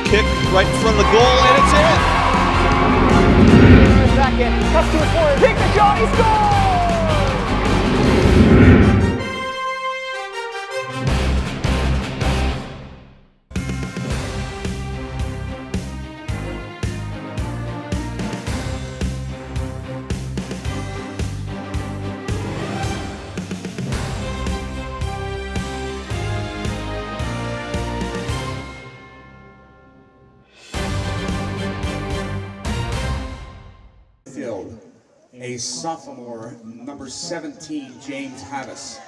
kick right in front of the goal, and it's in. Second, cuts to the corner, take the shot, he scores! A sophomore, number 17, James Havis.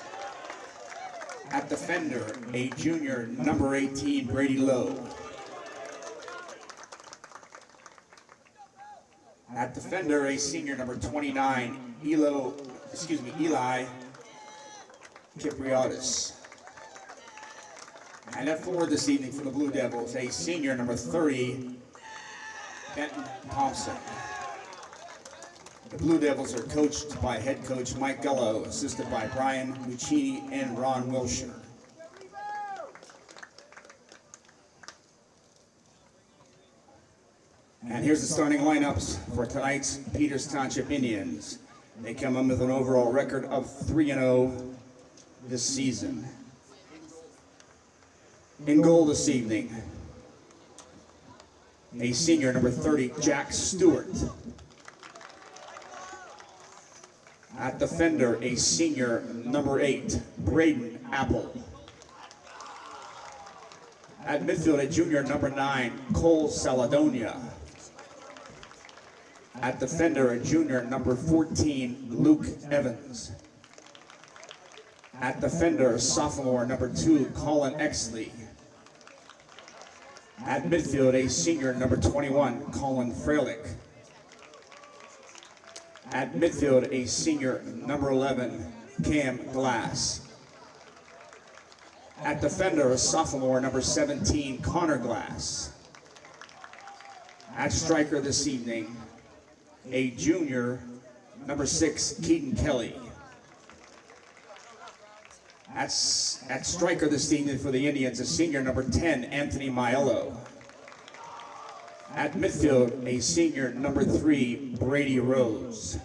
At defender, a junior, number 18, Brady Lowe. At defender, a senior, number 29, Eli Kipriotis. And at forward this evening for the Blue Devils, a senior, number 30, Benton Thompson. The Blue Devils are coached by head coach Mike Gullo, assisted by Brian Lucchini and Ron Wilshire. And here's the starting lineups for tonight's Peters Township Indians. They come in with an overall record of 3-0 this season. In goal this evening, a senior, number 30, Jack Stewart. At defender, a senior, number 8, Braden Apple. At midfield, a junior, number 9, Cole Saladonia. At defender, a junior, number 14, Luke Evans. At defender, a sophomore, number 2, Colin Exley. At midfield, a senior, number 21, Colin Freilich. At midfield, a senior, number 11, Cam Glass. At defender, a sophomore, number 17, Connor Glass. At striker this evening, a junior, number 6, Keaton Kelly. At striker this evening for the Indians, a senior, number 10, Anthony Maiello. At midfield, a senior, number 3, Brady Rose.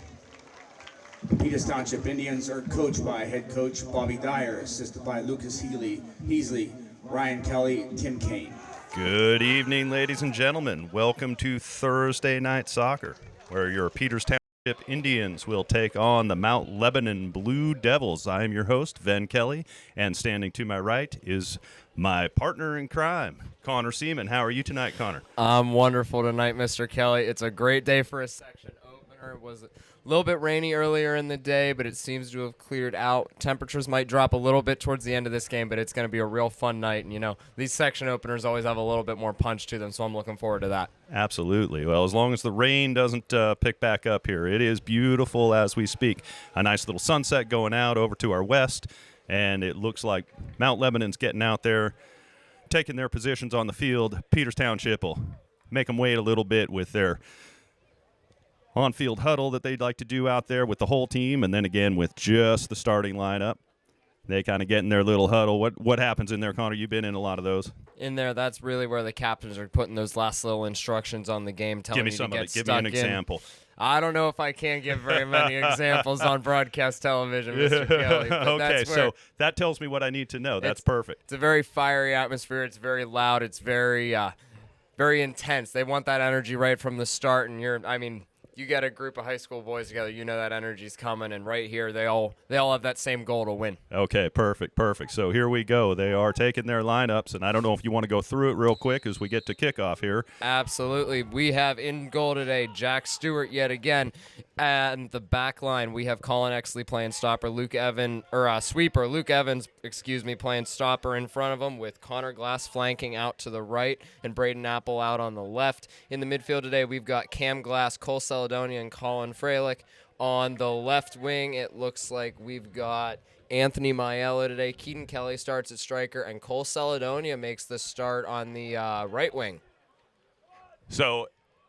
The Peters Township Indians are coached by head coach Bobby Dyer, assisted by Lucas Heasley, Ryan Kelly, Tim Kane. Good evening, ladies and gentlemen. Welcome to Thursday Night Soccer, where your Peters Township Indians will take on the Mount Lebanon Blue Devils. I am your host, Ven Kelly, and standing to my right is my partner in crime, Connor Seaman. How are you tonight, Connor? I'm wonderful tonight, Mr. Kelly. It's a great day for a section opener. It was a little bit rainy earlier in the day, but it seems to have cleared out. Temperatures might drop a little bit towards the end of this game, but it's going to be a real fun night. And, you know, these section openers always have a little bit more punch to them, so I'm looking forward to that. Absolutely. Well, as long as the rain doesn't pick back up here, it is beautiful as we speak. A nice little sunset going out over to our west. And it looks like Mount Lebanon's getting out there, taking their positions on the field. Peters Township will make them wait a little bit with their on-field huddle that they'd like to do out there with the whole team, and then again with just the starting lineup. They kind of get in their little huddle. What happens in there, Connor? You've been in a lot of those. In there, that's really where the captains are putting those last little instructions on the game, telling you to get stuck in. Give me an example. I don't know if I can give very many examples on broadcast television, Mr. Kelly. But Okay, so that tells me what I need to know. That's perfect. It's a very fiery atmosphere. It's very loud. It's very, very intense. They want that energy right from the start, and you get a group of high school boys together, you know that energy's coming, and right here they all have that same goal to win. Okay, perfect. So here we go. They are taking their lineups, and I don't know if you want to go through it real quick as we get to kickoff here. Absolutely. We have in goal today Jack Stewart yet again. And the back line, we have Colin Exley playing stopper, Luke Evans playing stopper in front of him, with Connor Glass flanking out to the right and Braden Apple out on the left. In the midfield today, we've got Cam Glass, Cole Saladonia, and Colin Freilich. On the left wing, it looks like we've got Anthony Maiello today. Keaton Kelly starts at striker, and Cole Saladonia makes the start on the right wing. So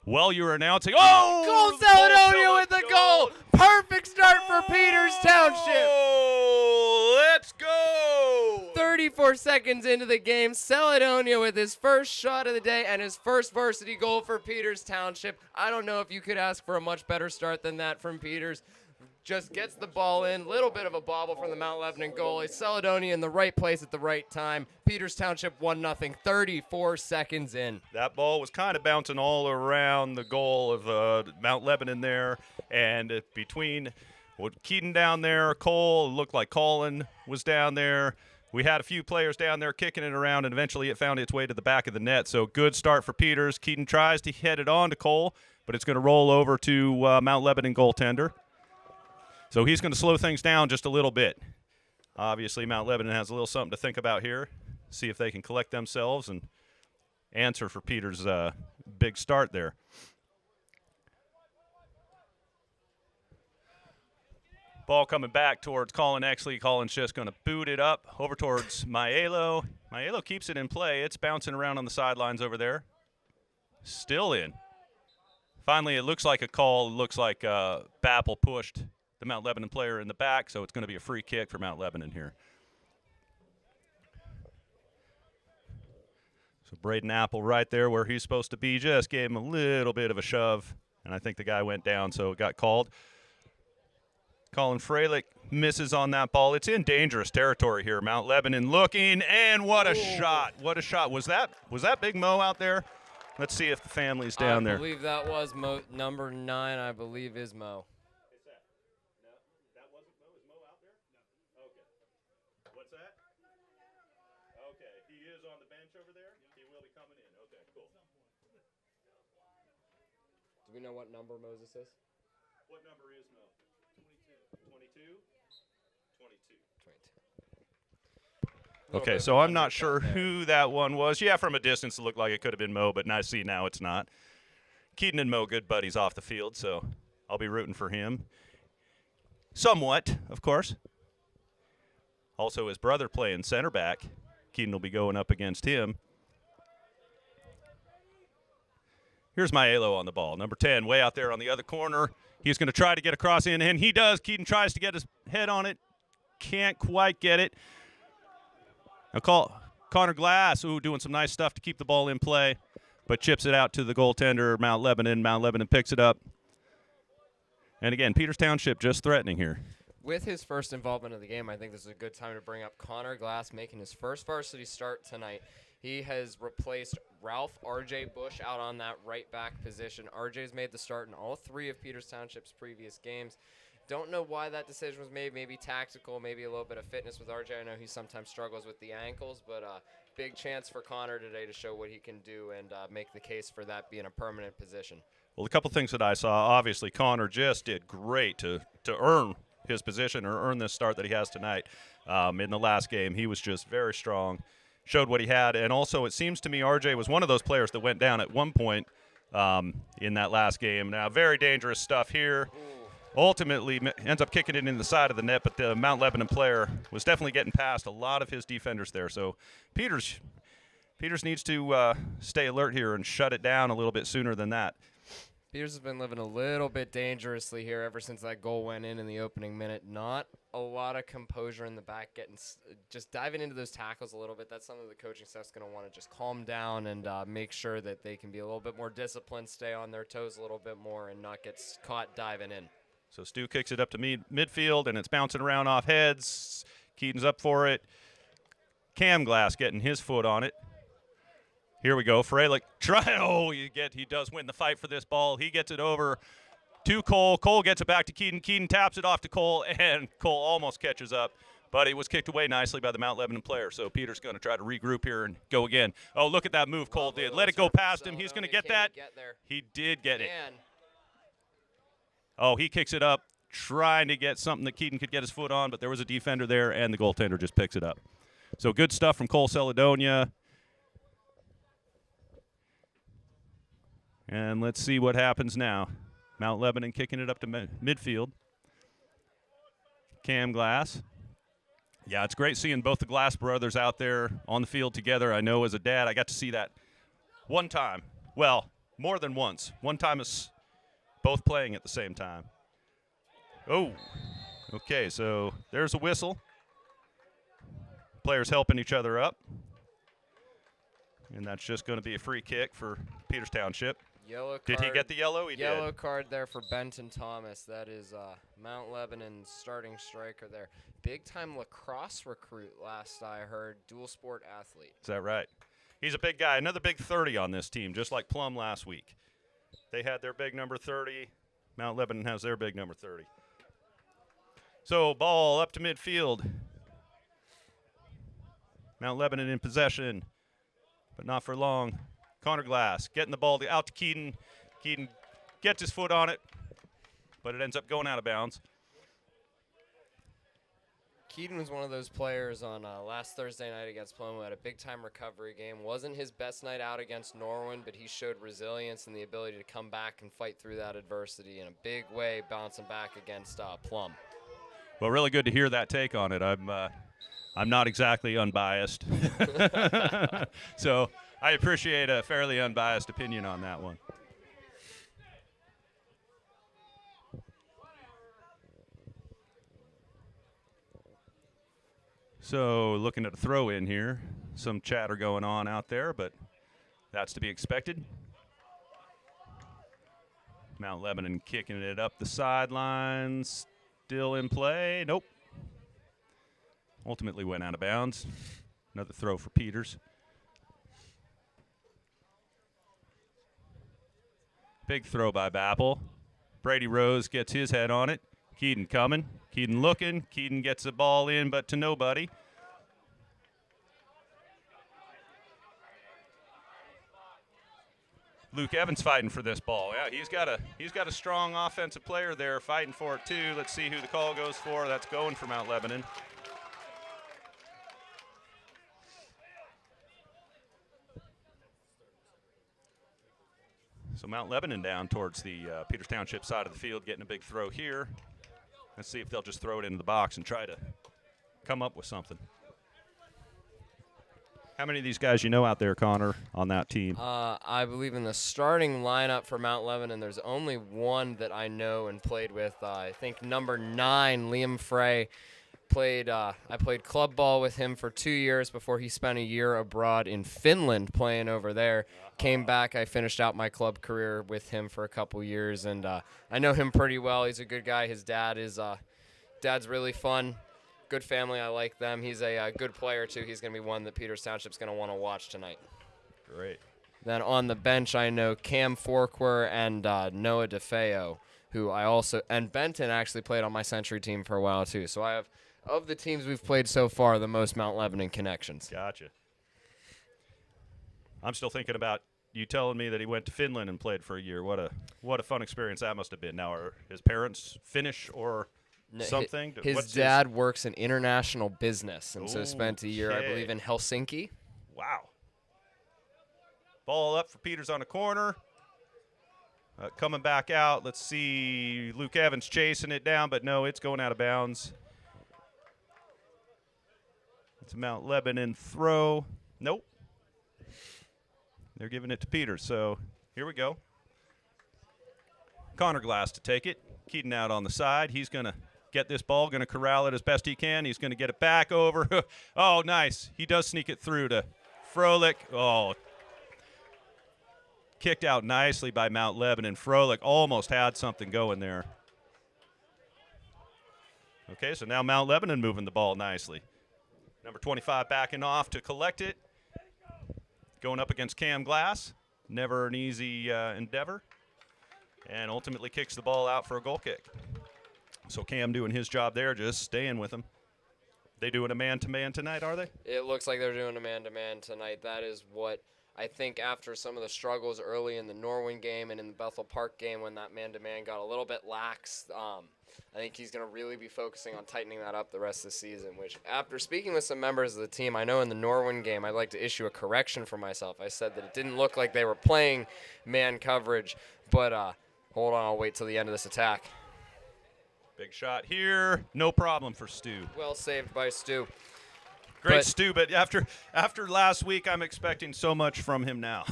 Well, you were announcing. Oh! Cole Celedonia with the goal. Perfect start for Peters Township. Oh, let's go. 34 seconds into the game, Celedonia with his first shot of the day and his first varsity goal for Peters Township. I don't know if you could ask for a much better start than that from Peters. Just gets the ball in, little bit of a bobble from the Mount Lebanon goalie. Celedonia in the right place at the right time. Peters Township 1-0, 34 seconds in. That ball was kind of bouncing all around the goal of Mount Lebanon there, and between Keaton down there, Cole, it looked like Colin was down there. We had a few players down there kicking it around, and eventually it found its way to the back of the net. So good start for Peters. Keaton tries to head it on to Cole, but it's going to roll over to Mount Lebanon goaltender. So he's going to slow things down just a little bit. Obviously, Mount Lebanon has a little something to think about here. See if they can collect themselves and answer for Peters' big start there. Ball coming back towards Colin Exley. Colin's just going to boot it up over towards Maiello. Maiello keeps it in play. It's bouncing around on the sidelines over there. Still in. Finally, it looks like a call. It looks like Bappel pushed the Mount Lebanon player in the back, so it's going to be a free kick for Mount Lebanon here. So Braden Apple right there where he's supposed to be just gave him a little bit of a shove, and I think the guy went down, so it got called. Colin Freilich misses on that ball. It's in dangerous territory here. Mount Lebanon looking, and what a shot. What a shot. Was that Big Mo out there? Let's see if the family's down there. I believe that was number 9, I believe, is Mo. Do we know what number Moses is? What number is Mo? 22? 22. Okay, so I'm not sure who that one was. Yeah, from a distance it looked like it could have been Mo, but I see now it's not. Keaton and Mo, good buddies off the field, so I'll be rooting for him. Somewhat, of course. Also his brother playing center back. Keaton will be going up against him. Here's Maiello on the ball. Number 10, way out there on the other corner. He's going to try to get across in, and he does. Keaton tries to get his head on it. Can't quite get it. Now Connor Glass, doing some nice stuff to keep the ball in play, but chips it out to the goaltender, Mount Lebanon. Mount Lebanon picks it up. And again, Peters Township just threatening here. With his first involvement in the game, I think this is a good time to bring up Connor Glass making his first varsity start tonight. He has replaced Ralph R.J. Bush out on that right back position. R.J.'s made the start in all 3 of Peters Township's previous games. Don't know why that decision was made. Maybe tactical, maybe a little bit of fitness with R.J. I know he sometimes struggles with the ankles, but big chance for Connor today to show what he can do and make the case for that being a permanent position. Well, a couple things that I saw. Obviously, Connor just did great to earn his position or earn this start that he has tonight. In the last game, he was just very strong. Showed what he had, and also it seems to me RJ was one of those players that went down at one point in that last game. Now, very dangerous stuff here. Ultimately, ends up kicking it in the side of the net, but the Mount Lebanon player was definitely getting past a lot of his defenders there. So Peters needs to stay alert here and shut it down a little bit sooner than that. Peters has been living a little bit dangerously here ever since that goal went in the opening minute. Not a lot of composure in the back, just diving into those tackles a little bit. That's something the coaching staff's going to want to just calm down and make sure that they can be a little bit more disciplined, stay on their toes a little bit more, and not get caught diving in. So Stu kicks it up to midfield, and it's bouncing around off heads. Keaton's up for it. Cam Glass getting his foot on it. Here we go. Freilich he does win the fight for this ball. He gets it over to Cole. Cole gets it back to Keaton. Keaton taps it off to Cole, and Cole almost catches up, but it was kicked away nicely by the Mount Lebanon player. So Peter's going to try to regroup here and go again. Oh, look at that move Cole did. Let it go past him. He's going to get that. He did get it. Oh, he kicks it up, trying to get something that Keaton could get his foot on, but there was a defender there, and the goaltender just picks it up. So good stuff from Cole Celedonia. And let's see what happens now. Mount Lebanon kicking it up to midfield. Cam Glass. Yeah, it's great seeing both the Glass brothers out there on the field together. I know as a dad, I got to see that one time. Well, more than once. One time it's both playing at the same time. Oh, okay, so there's a whistle. Players helping each other up. And that's just going to be a free kick for Peters Township. Yellow card. Did he get the yellow? He Yellow did. card there for Benton Thomas. That is Mount Lebanon's starting striker there. Big-time lacrosse recruit last I heard. Dual sport athlete. Is that right? He's a big guy. Another big 30 on this team, just like Plum last week. They had their big number 30. Mount Lebanon has their big number 30. So ball up to midfield. Mount Lebanon in possession, but not for long. Connor Glass getting the ball out to Keaton. Keaton gets his foot on it, but it ends up going out of bounds. Keaton was one of those players on last Thursday night against Plum who had a big-time recovery game. Wasn't his best night out against Norwin, but he showed resilience and the ability to come back and fight through that adversity in a big way, bouncing back against Plum. Well, really good to hear that take on it. I'm not exactly unbiased. So I appreciate a fairly unbiased opinion on that one. So looking at a throw in here. Some chatter going on out there, but that's to be expected. Mount Lebanon kicking it up the sidelines. Still in play. Nope. Ultimately went out of bounds. Another throw for Peters. Big throw by Bappel. Brady Rose gets his head on it. Keaton coming. Keaton looking. Keaton gets the ball in, but to nobody. Luke Evans fighting for this ball. Yeah, he's got a strong offensive player there fighting for it too. Let's see who the call goes for. That's going for Mount Lebanon. So Mount Lebanon down towards the Peters Township side of the field, getting a big throw here. Let's see if they'll just throw it into the box and try to come up with something. How many of these guys you know out there, Connor, on that team? I believe in the starting lineup for Mount Lebanon, there's only one that I know and played with. I think number 9, Liam Frey. I played club ball with him for 2 years before he spent a year abroad in Finland playing over there. Came back, I finished out my club career with him for a couple years, and I know him pretty well. He's a good guy. His dad's really fun. Good family. I like them. He's a good player, too. He's going to be one that Peters Township's going to want to watch tonight. Great. Then on the bench, I know Cam Forquer and Noah DeFeo, and Benton actually played on my Century team for a while, too. So I have, of the teams we've played so far, the most Mount Lebanon connections. Gotcha. I'm still thinking about you telling me that he went to Finland and played for a year. What a fun experience that must have been. Now, are his parents Finnish or something? His dad works in international business, and so spent a year, I believe, in Helsinki. Wow. Ball up for Peters on a corner. Coming back out. Let's see. Luke Evans chasing it down, but no, it's going out of bounds. It's a Mount Lebanon throw. Nope. They're giving it to Peters, so here we go. Connor Glass to take it. Keaton out on the side. He's going to get this ball, going to corral it as best he can. He's going to get it back over. Oh, nice. He does sneak it through to Froelich. Oh, kicked out nicely by Mount Lebanon. Froelich almost had something going there. Okay, so now Mount Lebanon moving the ball nicely. Number 25 backing off to collect it. Going up against Cam Glass. Never an easy endeavor. And ultimately kicks the ball out for a goal kick. So Cam doing his job there, just staying with him. They doing a man-to-man tonight, are they? It looks like they're doing a man-to-man tonight. That is what I think after some of the struggles early in the Norwin game and in the Bethel Park game when that man-to-man got a little bit lax, I think he's going to really be focusing on tightening that up the rest of the season, which after speaking with some members of the team, I know in the Norwin game I'd like to issue a correction for myself. I said that it didn't look like they were playing man coverage, but hold on, I'll wait till the end of this attack. Big shot here. No problem for Stu. Well saved by Stu. Great Stu, but after last week, I'm expecting so much from him now.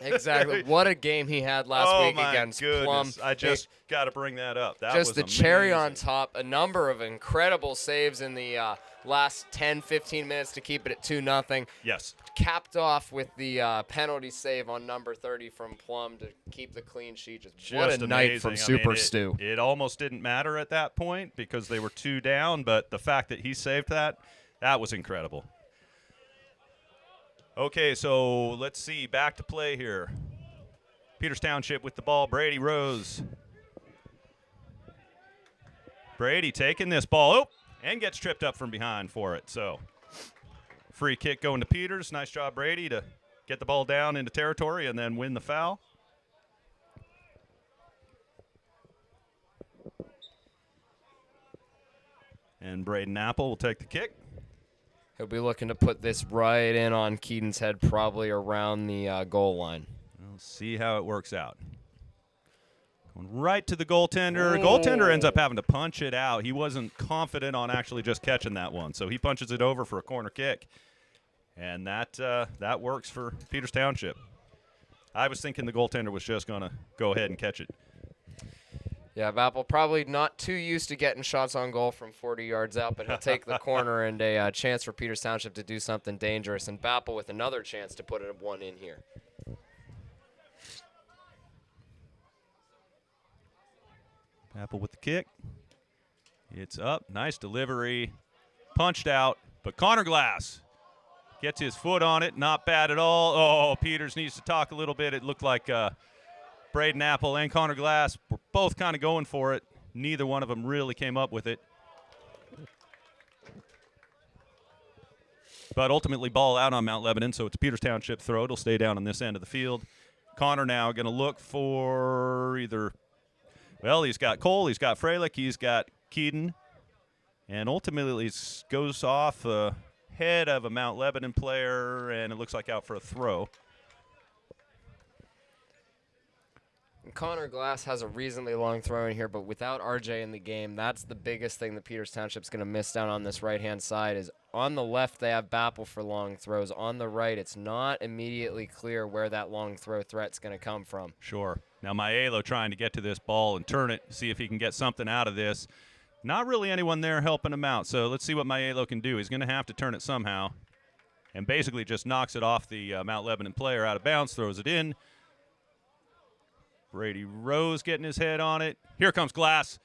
Exactly. What a game he had last week against Plum. I just got to bring that up. That just was the amazing. Cherry on top. A number of incredible saves in the last 10, 15 minutes to keep it at 2-0. Yes. Capped off with the penalty save on number 30 from Plum to keep the clean sheet. Just what a night from Super Stu. It almost didn't matter at that point because they were 2 down, but the fact that he saved that was incredible. Okay, so let's see. Back to play here. Peters Township with the ball. Brady Rose. Brady taking this ball. And gets tripped up from behind for it. So free kick going to Peters. Nice job, Brady, to get the ball down into territory and then win the foul. And Braden Apple will take the kick. He'll be looking to put this right in on Keaton's head, probably around the goal line. We'll see how it works out. Going right to the goaltender. Goaltender ends up having to punch it out. He wasn't confident on actually just catching that one, so he punches it over for a corner kick. And that works for Peters Township. I was thinking the goaltender was just going to go ahead and catch it. Yeah, Apple probably not too used to getting shots on goal from 40 yards out, but he'll take the corner and a chance for Peters Township to do something dangerous. And Bapple with another chance to put one in here. Apple with the kick. It's up. Nice delivery. Punched out. But Connor Glass gets his foot on it. Not bad at all. Oh, Peters needs to talk a little bit. It looked like Braden Apple and Connor Glass were both kind of going for it. Neither one of them really came up with it. But ultimately ball out on Mount Lebanon, so it's a Peters Township throw. It'll stay down on this end of the field. Connor now going to look for either, well, he's got Cole, he's got Freilich, he's got Keaton. And ultimately goes off head of a Mount Lebanon player, and it looks like out for a throw. Connor Glass has a reasonably long throw in here, but without RJ in the game, that's the biggest thing that Peters Township's going to miss down on this right-hand side. Is on the left, they have Bapple for long throws. On the right, it's not immediately clear where that long throw threat's going to come from. Sure. Now Maiello trying to get to this ball and turn it, see if he can get something out of this. Not really anyone there helping him out, so let's see what Maiello can do. He's going to have to turn it somehow, and basically just knocks it off the Mount Lebanon player out of bounds, throws it in. Brady Rose getting his head on it. Here comes Glass.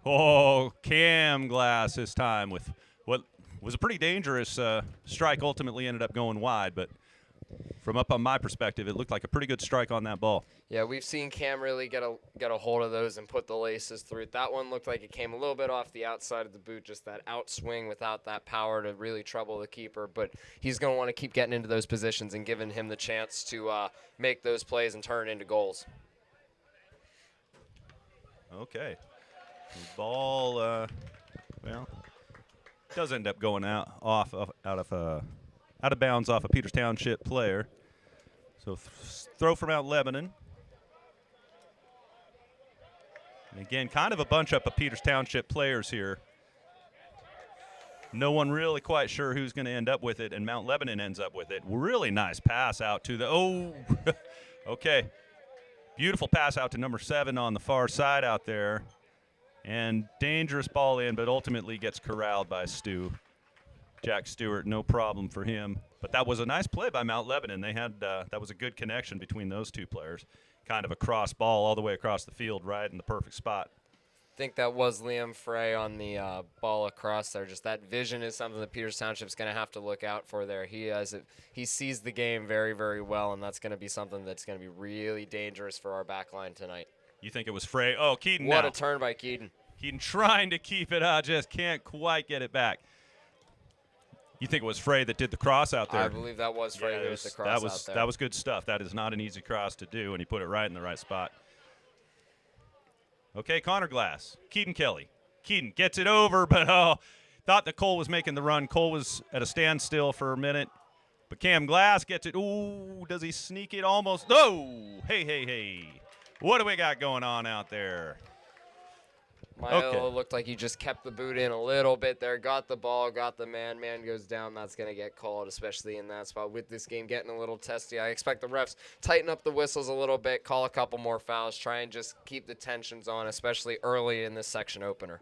Oh, Cam Glass this time with what was a pretty dangerous strike. Ultimately ended up going wide, but from up on my perspective, it looked like a pretty good strike on that ball. Yeah, we've seen Cam really get a hold of those and put the laces through it. That one looked like it came a little bit off the outside of the boot, just that outswing without that power to really trouble the keeper. But he's going to want to keep getting into those positions and giving him the chance to make those plays and turn it into goals. Okay. The ball, well, does end up going out of bounds off a Peters Township player. So throw from Mount Lebanon. And again, kind of a bunch up of Peters Township players here. No one really quite sure who's going to end up with it, and Mount Lebanon ends up with it. Really nice pass out to the, okay. Beautiful pass out to number 7 on the far side out there. And dangerous ball in, but ultimately gets corralled by Stu. Jack Stewart, no problem for him. But that was a nice play by Mount Lebanon. They had that was a good connection between those two players. Kind of a cross ball all the way across the field, right in the perfect spot. I think that was Liam Frey on the ball across there. Just that vision is something that Peters Township's going to have to look out for there. He sees the game very, very well, and that's going to be something that's going to be really dangerous for our back line tonight. You think it was Frey? Oh, Keaton What now. A turn by Keaton. Keaton trying to keep it out, just can't quite get it back. You think it was Frey that did the cross out there? I believe that was Frey who did the cross out there. That was good stuff. That is not an easy cross to do, and he put it right in the right spot. Okay, Connor Glass. Keaton Kelly. Keaton gets it over, but thought that Cole was making the run. Cole was at a standstill for a minute. But Cam Glass gets it. Ooh, does he sneak it almost? Oh, hey. What do we got going on out there? Milo looked like he just kept the boot in a little bit there, got the ball, got the man. Man goes down. That's going to get called, especially in that spot. With this game getting a little testy, I expect the refs tighten up the whistles a little bit, call a couple more fouls, try and just keep the tensions on, especially early in this section opener.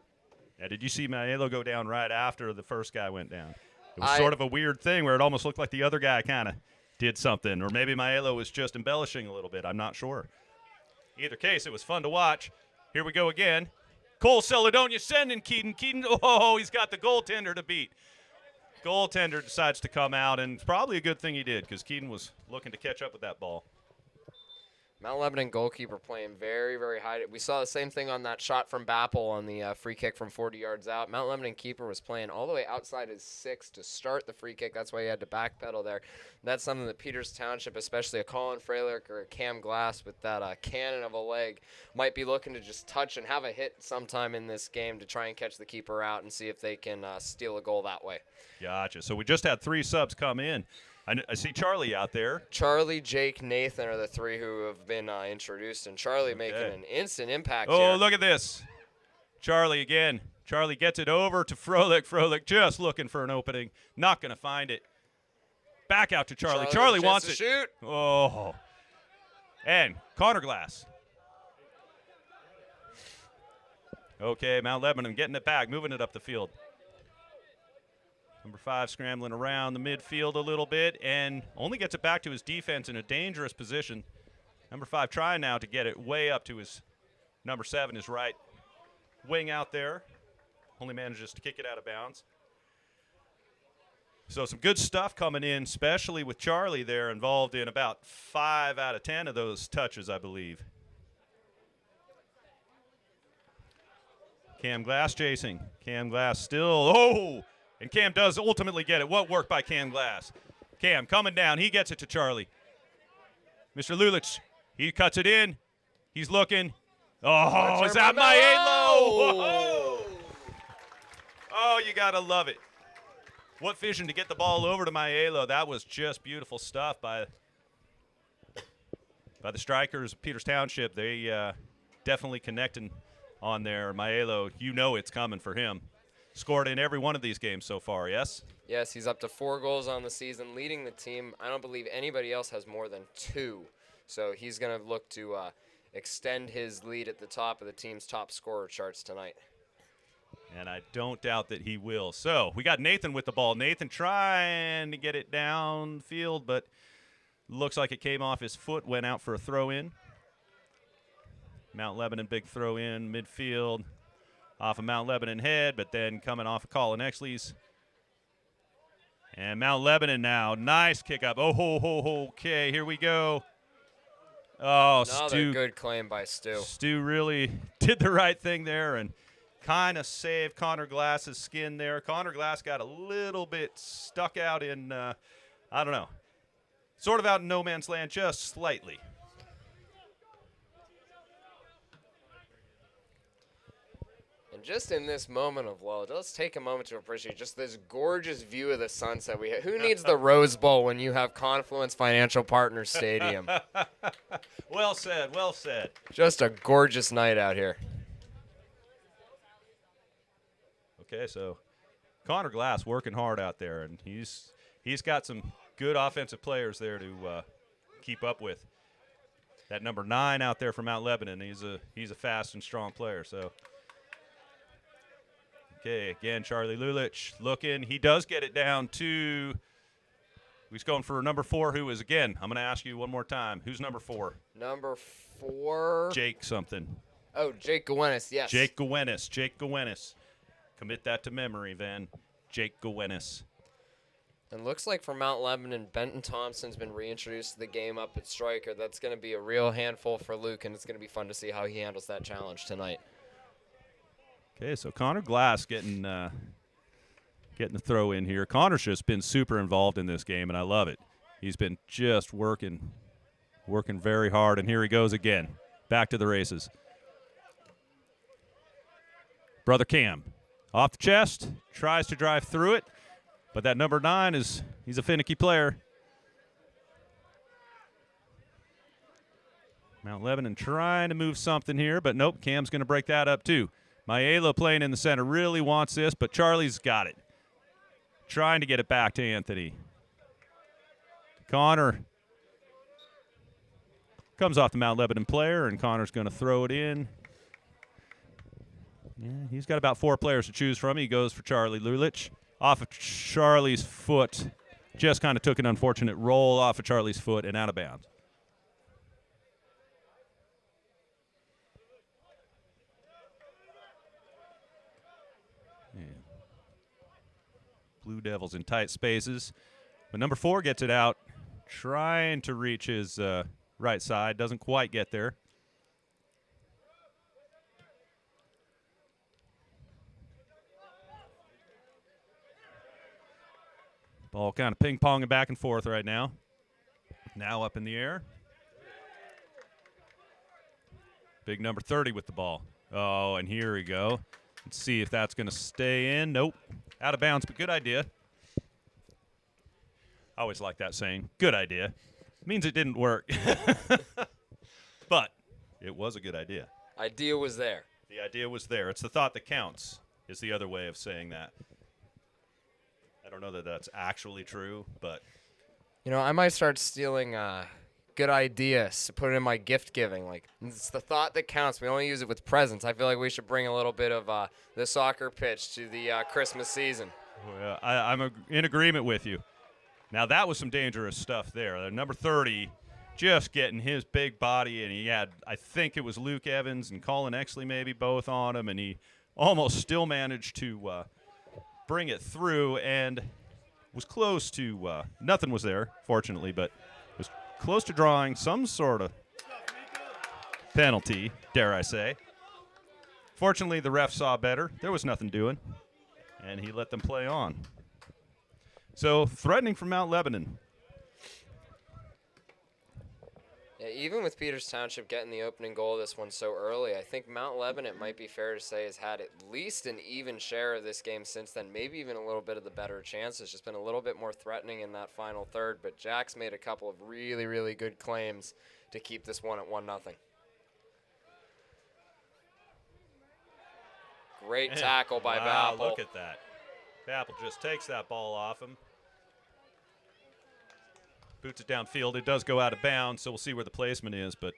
Yeah, did you see Maelo go down right after the first guy went down? It was sort of a weird thing where it almost looked like the other guy kind of did something, or maybe Maelo was just embellishing a little bit. I'm not sure. Either case, it was fun to watch. Here we go again. Cole Celedonia sending Keaton. Keaton, oh, he's got the goaltender to beat. Goaltender decides to come out, and it's probably a good thing he did because Keaton was looking to catch up with that ball. Mount Lebanon goalkeeper playing very, very high. We saw the same thing on that shot from Bappel on the free kick from 40 yards out. Mount Lebanon keeper was playing all the way outside his 6 to start the free kick. That's why he had to backpedal there. That's something that Peters Township, especially a Colin Freilich or a Cam Glass with that cannon of a leg, might be looking to just touch and have a hit sometime in this game to try and catch the keeper out and see if they can steal a goal that way. Gotcha. So we just had 3 subs come in. I see Charlie out there. Charlie, Jake, Nathan are the 3 who have been introduced, and Charlie making an instant impact here. here. Look at this. Charlie again. Charlie gets it over to Froelich. Froelich just looking for an opening. Not going to find it. Back out to Charlie. Charlie wants it. Shoot. Oh. And Connor Glass. Okay, Mount Lebanon getting it back, moving it up the field. Number 5 scrambling around the midfield a little bit and only gets it back to his defense in a dangerous position. Number 5 trying now to get it way up to his number 7, his right wing out there. Only manages to kick it out of bounds. So some good stuff coming in, especially with Charlie there involved in about 5 out of 10 of those touches, I believe. Cam Glass chasing. Cam Glass still, and Cam does ultimately get it. What work by Cam Glass. Cam coming down. He gets it to Charlie. Mr. Lulich, he cuts it in. He's looking. Oh, is that Maelo? Oh, you got to love it. What vision to get the ball over to Maelo. That was just beautiful stuff by the strikers of Peters Township. They definitely connecting on there. Maelo, you know it's coming for him. Scored in every one of these games so far, yes? Yes, he's up to 4 goals on the season, leading the team. I don't believe anybody else has more than 2. So he's going to look to extend his lead at the top of the team's top scorer charts tonight. And I don't doubt that he will. So we got Nathan with the ball. Nathan trying to get it downfield, but looks like it came off his foot, went out for a throw-in. Mount Lebanon, big throw-in, midfield. Off of Mount Lebanon head, but then coming off of Colin Exley's. And Mount Lebanon now. Nice kick up. Okay, here we go. Oh, Another Stu. good claim by Stu. Stu really did the right thing there and kind of saved Connor Glass's skin there. Connor Glass got a little bit stuck out in, I don't know, sort of out in no man's land just slightly. And just in this moment of lull, let's take a moment to appreciate just this gorgeous view of the sunset we have. Who needs the Rose Bowl when you have Confluence Financial Partners Stadium? Well said, well said. Just a gorgeous night out here. Okay, so Connor Glass working hard out there, and he's got some good offensive players there to keep up with. That number 9 out there from Mount Lebanon, he's a fast and strong player. So. Okay, again, Charlie Lulich looking. He does get it down to, he's going for number 4, who is, again, I'm going to ask you one more time. Who's number 4? Number 4. Jake something. Oh, Jake Gwenis, yes. Jake Gwenis. Commit that to memory, Van. Jake Gwenis. And looks like for Mount Lebanon, Benton Thompson's been reintroduced to the game up at striker. That's going to be a real handful for Luke, and it's going to be fun to see how he handles that challenge tonight. Okay, so Connor Glass getting the throw in here. Connor's just been super involved in this game, and I love it. He's been just working very hard, and here he goes again. Back to the races. Brother Cam, off the chest, tries to drive through it, but that number 9 he's a finicky player. Mount Lebanon trying to move something here, but nope, Cam's going to break that up too. Maelo playing in the center really wants this, but Charlie's got it. Trying to get it back to Anthony. Connor comes off the Mount Lebanon player, and Connor's going to throw it in. Yeah, he's got about 4 players to choose from. He goes for Charlie Lulich. Off of Charlie's foot. Just kind of took an unfortunate roll off of Charlie's foot and out of bounds. Yeah. Blue Devils in tight spaces. But number 4 gets it out, trying to reach his right side. Doesn't quite get there. Ball kind of ping-ponging back and forth right now. Now up in the air. Big number 30 with the ball. Oh, and here we go. Let's see if that's going to stay in. Nope. Out of bounds, but good idea. I always like that saying. Good idea. Means it didn't work. But it was a good idea. Idea was there. The idea was there. It's the thought that counts is the other way of saying that. I don't know that that's actually true, but. You know, I might start stealing good ideas to put it in my gift giving. Like, it's the thought that counts. We only use it with presents. I feel like we should bring a little bit of the soccer pitch to the Christmas season. Well, I'm in agreement with you. Now, that was some dangerous stuff there. Number 30 just getting his big body, and he had, I think it was Luke Evans and Colin Exley maybe both on him, and he almost still managed to bring it through and was close to, nothing was there, fortunately, but was close to drawing some sort of penalty, dare I say. Fortunately, the ref saw better. There was nothing doing, and he let them play on. So, threatening from Mount Lebanon. Yeah, even with Peters Township getting the opening goal of this one so early, I think Mount Lebanon, it might be fair to say, has had at least an even share of this game since then, maybe even a little bit of the better chance. It's just been a little bit more threatening in that final third, but Jack's made a couple of really, really good claims to keep this one at 1-0. Great tackle by wow, Bappel. Look at that. Bappel just takes that ball off him. Boots it downfield. It does go out of bounds, so we'll see where the placement is. But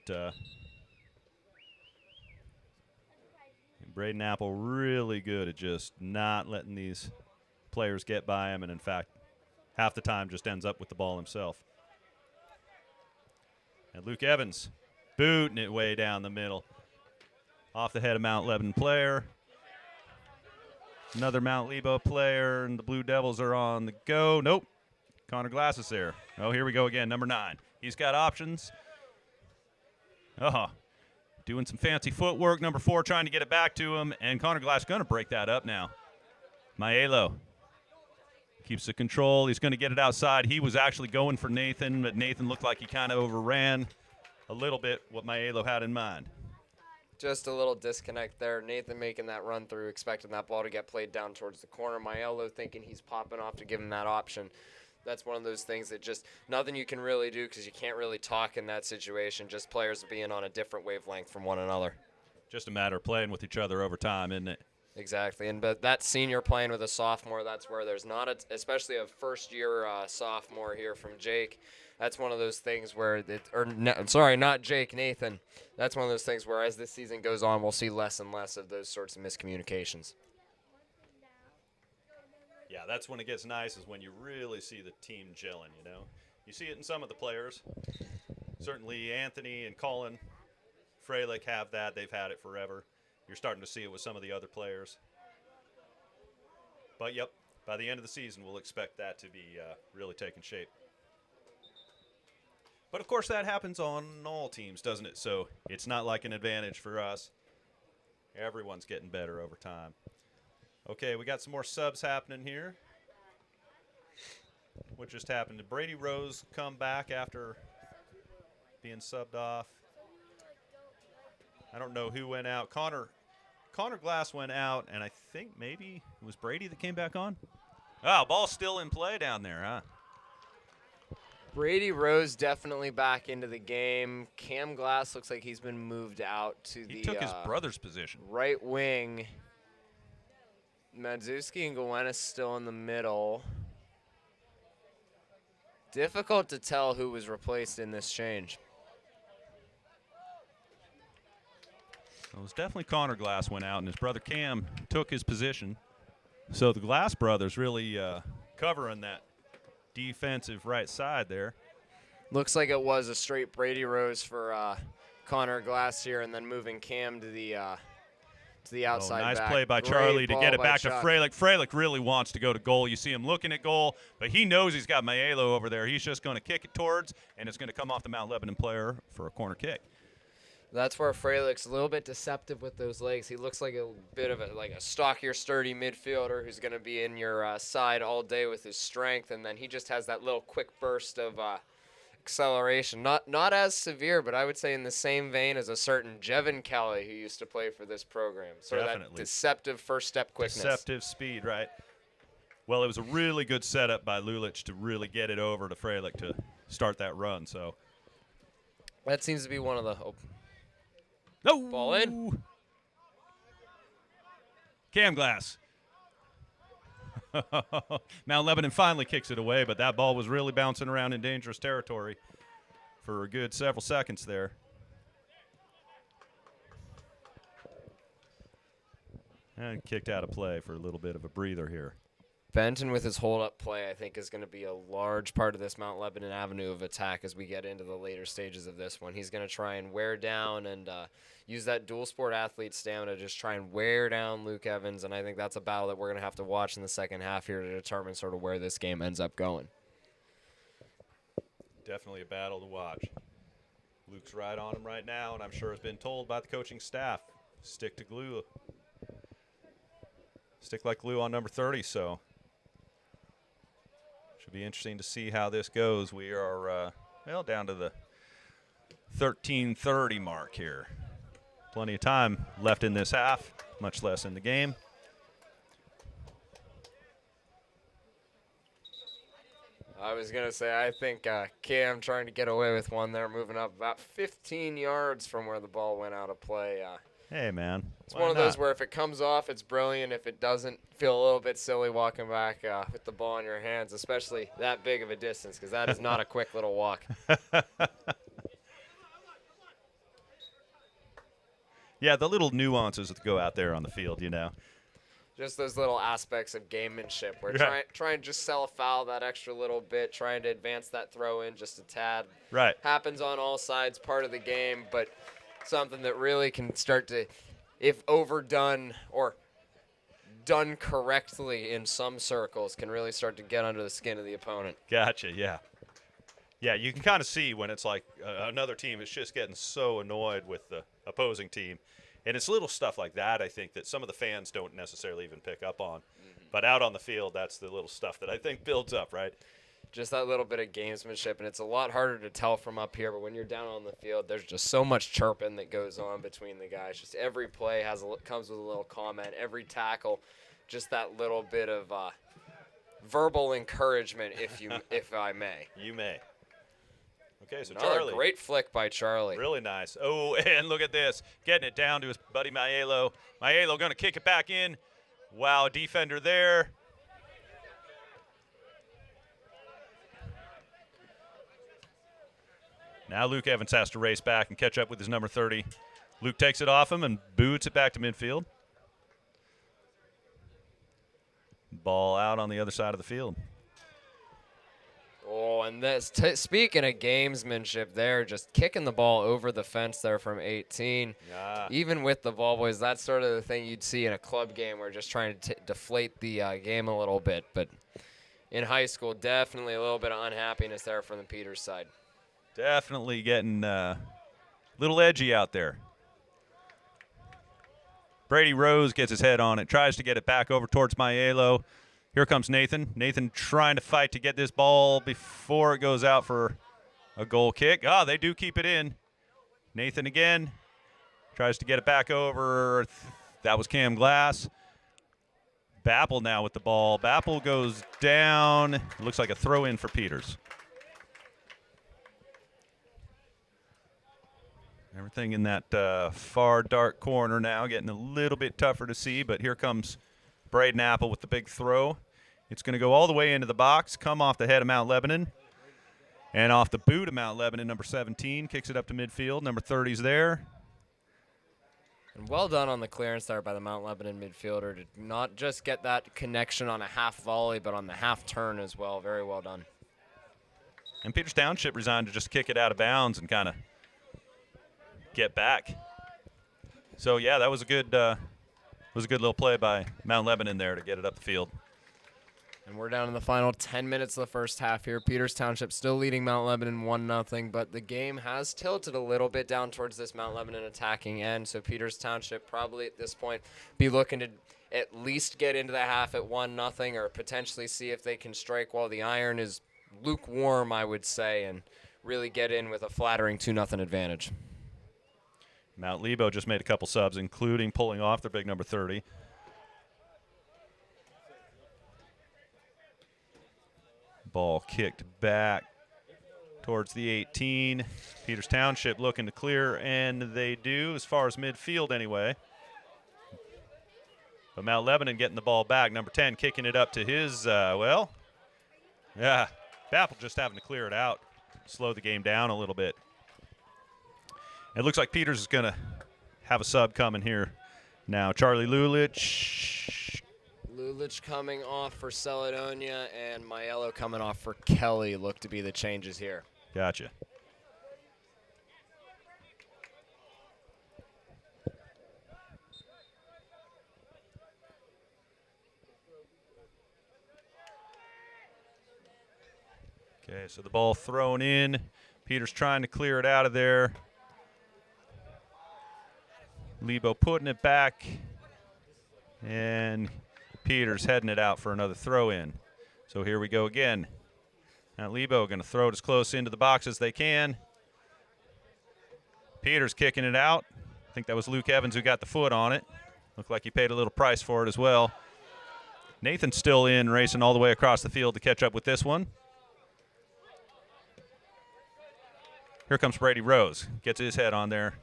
Braden Apple really good at just not letting these players get by him, and in fact, half the time just ends up with the ball himself. And Luke Evans booting it way down the middle. Off the head of Mount Lebanon player. Another Mount Lebo player, and the Blue Devils are on the go. Nope. Connor Glass is there. Oh, here we go again, number 9. He's got options. Doing some fancy footwork. Number 4 trying to get it back to him, and Connor Glass going to break that up now. Maelo keeps the control. He's going to get it outside. He was actually going for Nathan, but Nathan looked like he kind of overran a little bit what Maelo had in mind. Just a little disconnect there. Nathan making that run through, expecting that ball to get played down towards the corner. Maelo thinking he's popping off to give him that option. That's one of those things that just nothing you can really do because you can't really talk in that situation. Just players being on a different wavelength from one another. Just a matter of playing with each other over time, isn't it? Exactly. And but that senior playing with a sophomore, that's where there's not, especially a first-year sophomore here from Jake. That's one of those things where, not Jake, Nathan. That's one of those things where as this season goes on, we'll see less and less of those sorts of miscommunications. Yeah, that's when it gets nice, is when you really see the team gelling, you know. You see it in some of the players. Certainly Anthony and Colin Freilich have that. They've had it forever. You're starting to see it with some of the other players. But, yep, by the end of the season, we'll expect that to be really taking shape. But, of course, that happens on all teams, doesn't it? So it's not like an advantage for us. Everyone's getting better over time. Okay, we got some more subs happening here. What just happened? Did Brady Rose come back after being subbed off? I don't know who went out. Connor Glass went out, and I think maybe it was Brady that came back on. Oh, ball's still in play down there, huh? Brady Rose definitely back into the game. Cam Glass looks like he's been moved out to He took his brother's position. Right wing. Madzuski and Gowenis still in the middle. Difficult to tell who was replaced in this change. It was definitely Connor Glass went out, and his brother Cam took his position. So the Glass brothers really covering that defensive right side there. Looks like it was a straight Brady Rose for Connor Glass here, and then moving Cam to the outside. Nice back. play by Great Charlie to ball get it by back Chuck. to Freilich. Freilich really wants to go to goal. You see him looking at goal, but he knows he's got Maiello over there. He's just going to kick it towards, and it's going to come off the Mount Lebanon player for a corner kick. That's where Freilich's a little bit deceptive with those legs. He looks like a bit of a stockier, sturdy midfielder who's going to be in your side all day with his strength, and then he just has that little quick burst of acceleration. Not as severe, but I would say in the same vein as a certain Jevin Kelly who used to play for this program. Sort of that deceptive first step quickness. Deceptive speed, right? Well, it was a really good setup by Lulich to really get it over to Freilich to start that run. So that seems to be one of the ball in. Cam Glass. Mount Lebanon finally kicks it away, but that ball was really bouncing around in dangerous territory for a good several seconds there. And kicked out of play for a little bit of a breather here. Benton with his hold-up play, I think, is going to be a large part of this Mount Lebanon avenue of attack as we get into the later stages of this one. He's going to try and wear down and use that dual-sport athlete stamina to just try and wear down Luke Evans, and I think that's a battle that we're going to have to watch in the second half here to determine sort of where this game ends up going. Definitely a battle to watch. Luke's right on him right now, and I'm sure has been told by the coaching staff, stick to glue. Stick like glue on number 30, so should be interesting to see how this goes. We are, down to the 13:30 mark here. Plenty of time left in this half, much less in the game. I was going to say, I think Cam trying to get away with one there, moving up about 15 yards from where the ball went out of play. Hey, man. It's one of those where if it comes off, it's brilliant. If it doesn't, feel a little bit silly walking back with the ball in your hands, especially that big of a distance, because that is not a quick little walk. Yeah, the little nuances that go out there on the field, you know. Just those little aspects of gamemanship. We're Right. trying to just sell a foul that extra little bit, trying to advance that throw in just a tad. Right. Happens on all sides, part of the game, but something that really can start to, if overdone or done correctly in some circles, can really start to get under the skin of the opponent. Gotcha, yeah. Yeah, you can kind of see when it's like another team is just getting so annoyed with the opposing team. And it's little stuff like that, I think, that some of the fans don't necessarily even pick up on. Mm-hmm. But out on the field, that's the little stuff that I think builds up, right? Just that little bit of gamesmanship, and it's a lot harder to tell from up here, but when you're down on the field, there's just so much chirping that goes on between the guys. Just every play comes with a little comment. Every tackle, just that little bit of verbal encouragement, if I may. You may. Okay, so Another Charlie. great flick by Charlie. Really nice. Oh, and look at this. Getting it down to his buddy Maiello. Maiello going to kick it back in. Wow, defender there. Now Luke Evans has to race back and catch up with his number 30. Luke takes it off him and boots it back to midfield. Ball out on the other side of the field. Oh, and this speaking of gamesmanship there, just kicking the ball over the fence there from 18. Yeah. Even with the ball boys, that's sort of the thing you'd see in a club game where just trying to deflate the game a little bit. But in high school, definitely a little bit of unhappiness there from the Peters side. Definitely getting a little edgy out there. Brady Rose gets his head on it, tries to get it back over towards Maiello. Here comes Nathan. Nathan trying to fight to get this ball before it goes out for a goal kick. Ah, they do keep it in. Nathan again tries to get it back over. That was Cam Glass. Bappel now with the ball. Bappel goes down. Looks like a throw in for Peters. Everything in that far dark corner now, getting a little bit tougher to see, but here comes Braden Apple with the big throw. It's going to go all the way into the box, come off the head of Mount Lebanon, and off the boot of Mount Lebanon, number 17, kicks it up to midfield. Number 30's there. And well done on the clearance there by the Mount Lebanon midfielder to not just get that connection on a half volley, but on the half turn as well. Very well done. And Peters Township resigned to just kick it out of bounds and kind of get back. So yeah, that was a good little play by Mount Lebanon there to get it up the field. And we're down in the final 10 minutes of the first half here. Peters Township still leading Mount Lebanon 1-0, but the game has tilted a little bit down towards this Mount Lebanon attacking end. So Peters Township probably at this point be looking to at least get into the half at 1-0 or potentially see if they can strike while the iron is lukewarm, I would say, and really get in with a flattering 2-0 advantage. Mount Lebo just made a couple subs, including pulling off their big number 30. Ball kicked back towards the 18. Peters Township looking to clear, and they do, as far as midfield anyway. But Mount Lebanon getting the ball back. Number 10 kicking it up to his, Bappel just having to clear it out, slow the game down a little bit. It looks like Peters is going to have a sub coming here now. Charlie Lulich. Lulich coming off for Caledonia, and Maiello coming off for Kelly look to be the changes here. Gotcha. Okay, so the ball thrown in. Peters trying to clear it out of there. Lebo putting it back. And Peters heading it out for another throw in. So here we go again. Now Lebo going to throw it as close into the box as they can. Peters kicking it out. I think that was Luke Evans who got the foot on it. Looked like he paid a little price for it as well. Nathan's still in, racing all the way across the field to catch up with this one. Here comes Brady Rose. Gets his head on there.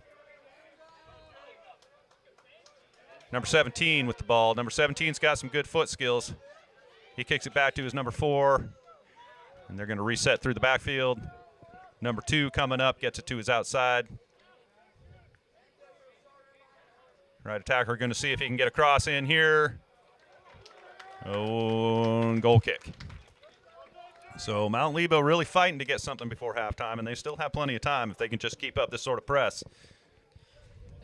Number 17 with the ball. Number 17's got some good foot skills. He kicks it back to his number 4. And they're going to reset through the backfield. Number 2 coming up, gets it to his outside. Right attacker going to see if he can get a cross in here. Oh, goal kick. So Mount Lebo really fighting to get something before halftime, and they still have plenty of time if they can just keep up this sort of press.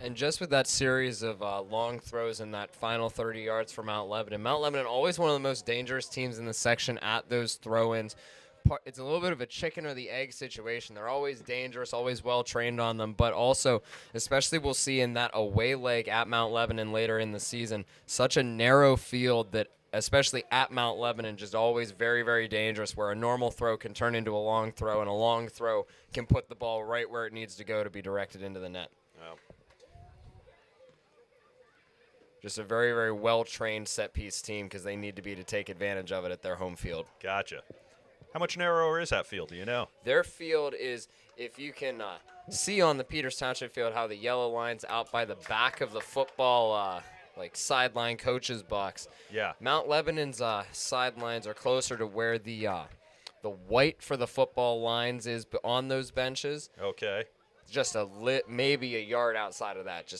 And just with that series of long throws in that final 30 yards for Mount Lebanon always one of the most dangerous teams in the section at those throw-ins. It's a little bit of a chicken or the egg situation. They're always dangerous, always well-trained on them, but also, especially we'll see in that away leg at Mount Lebanon later in the season, such a narrow field that especially at Mount Lebanon, just always very, very dangerous, where a normal throw can turn into a long throw, and a long throw can put the ball right where it needs to go to be directed into the net. Wow. Just a very, very well-trained set-piece team because they need to be to take advantage of it at their home field. Gotcha. How much narrower is that field, do you know? Their field is, if you can see on the Peters Township field how the yellow line's out by the back of the football like sideline coach's box. Yeah. Mount Lebanon's sidelines are closer to where the white for the football lines is on those benches. Okay. Just maybe a yard outside of that.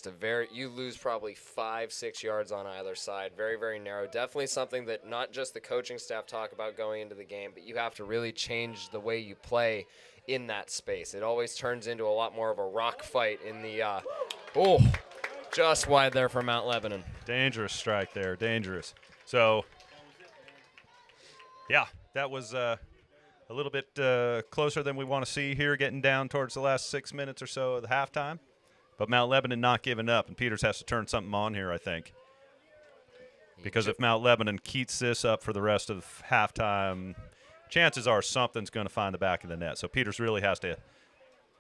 You lose probably 5-6 yards on either side. Very, very narrow. Definitely something that not just the coaching staff talk about going into the game, but you have to really change the way you play in that space. It always turns into a lot more of a rock fight in the just wide there for Mount Lebanon. Dangerous strike there, dangerous. So, yeah, that was a little bit closer than we want to see here, getting down towards the last 6 minutes or so of the halftime. But Mount Lebanon not giving up, and Peters has to turn something on here, I think. Because if Mount Lebanon keeps this up for the rest of halftime, chances are something's going to find the back of the net. So Peters really has to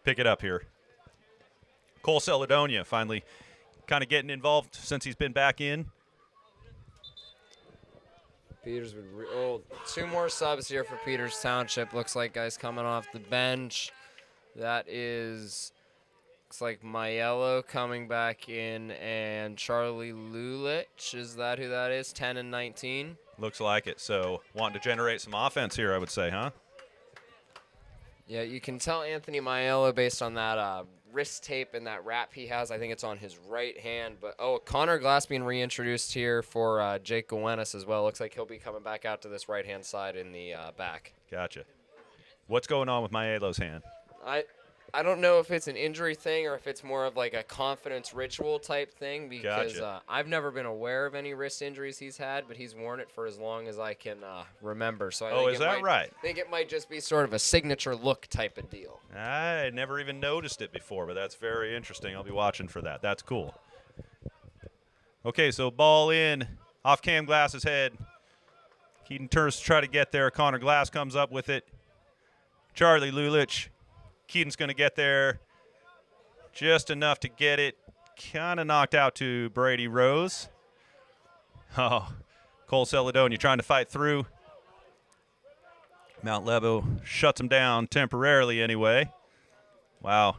pick it up here. Cole Caledonia finally kind of getting involved since he's been back in. Peters would 2 more subs here for Peters Township. Looks like guys coming off the bench. That is Looks like Maiello coming back in, and Charlie Lulich. Is that who that is? 10 and 19. Looks like it. So wanting to generate some offense here, I would say, huh? Yeah, you can tell Anthony Maiello based on that wrist tape and that wrap he has. I think it's on his right hand. But, Connor Glass being reintroduced here for Jake Gowenis as well. Looks like he'll be coming back out to this right-hand side in the back. Gotcha. What's going on with Maiello's hand? I don't know if it's an injury thing or if it's more of like a confidence ritual type thing because Gotcha. I've never been aware of any wrist injuries he's had, but he's worn it for as long as I can remember. So I right? I think it might just be sort of a signature look type of deal. I never even noticed it before, but that's very interesting. I'll be watching for that. That's cool. Okay, so ball in off Cam Glass's head. Keaton turns to try to get there. Connor Glass comes up with it. Charlie Lulich. Keaton's going to get there just enough to get it. Kind of knocked out to Brady Rose. Oh, Cole Celedonia trying to fight through. Mount Lebo shuts him down temporarily anyway. Wow.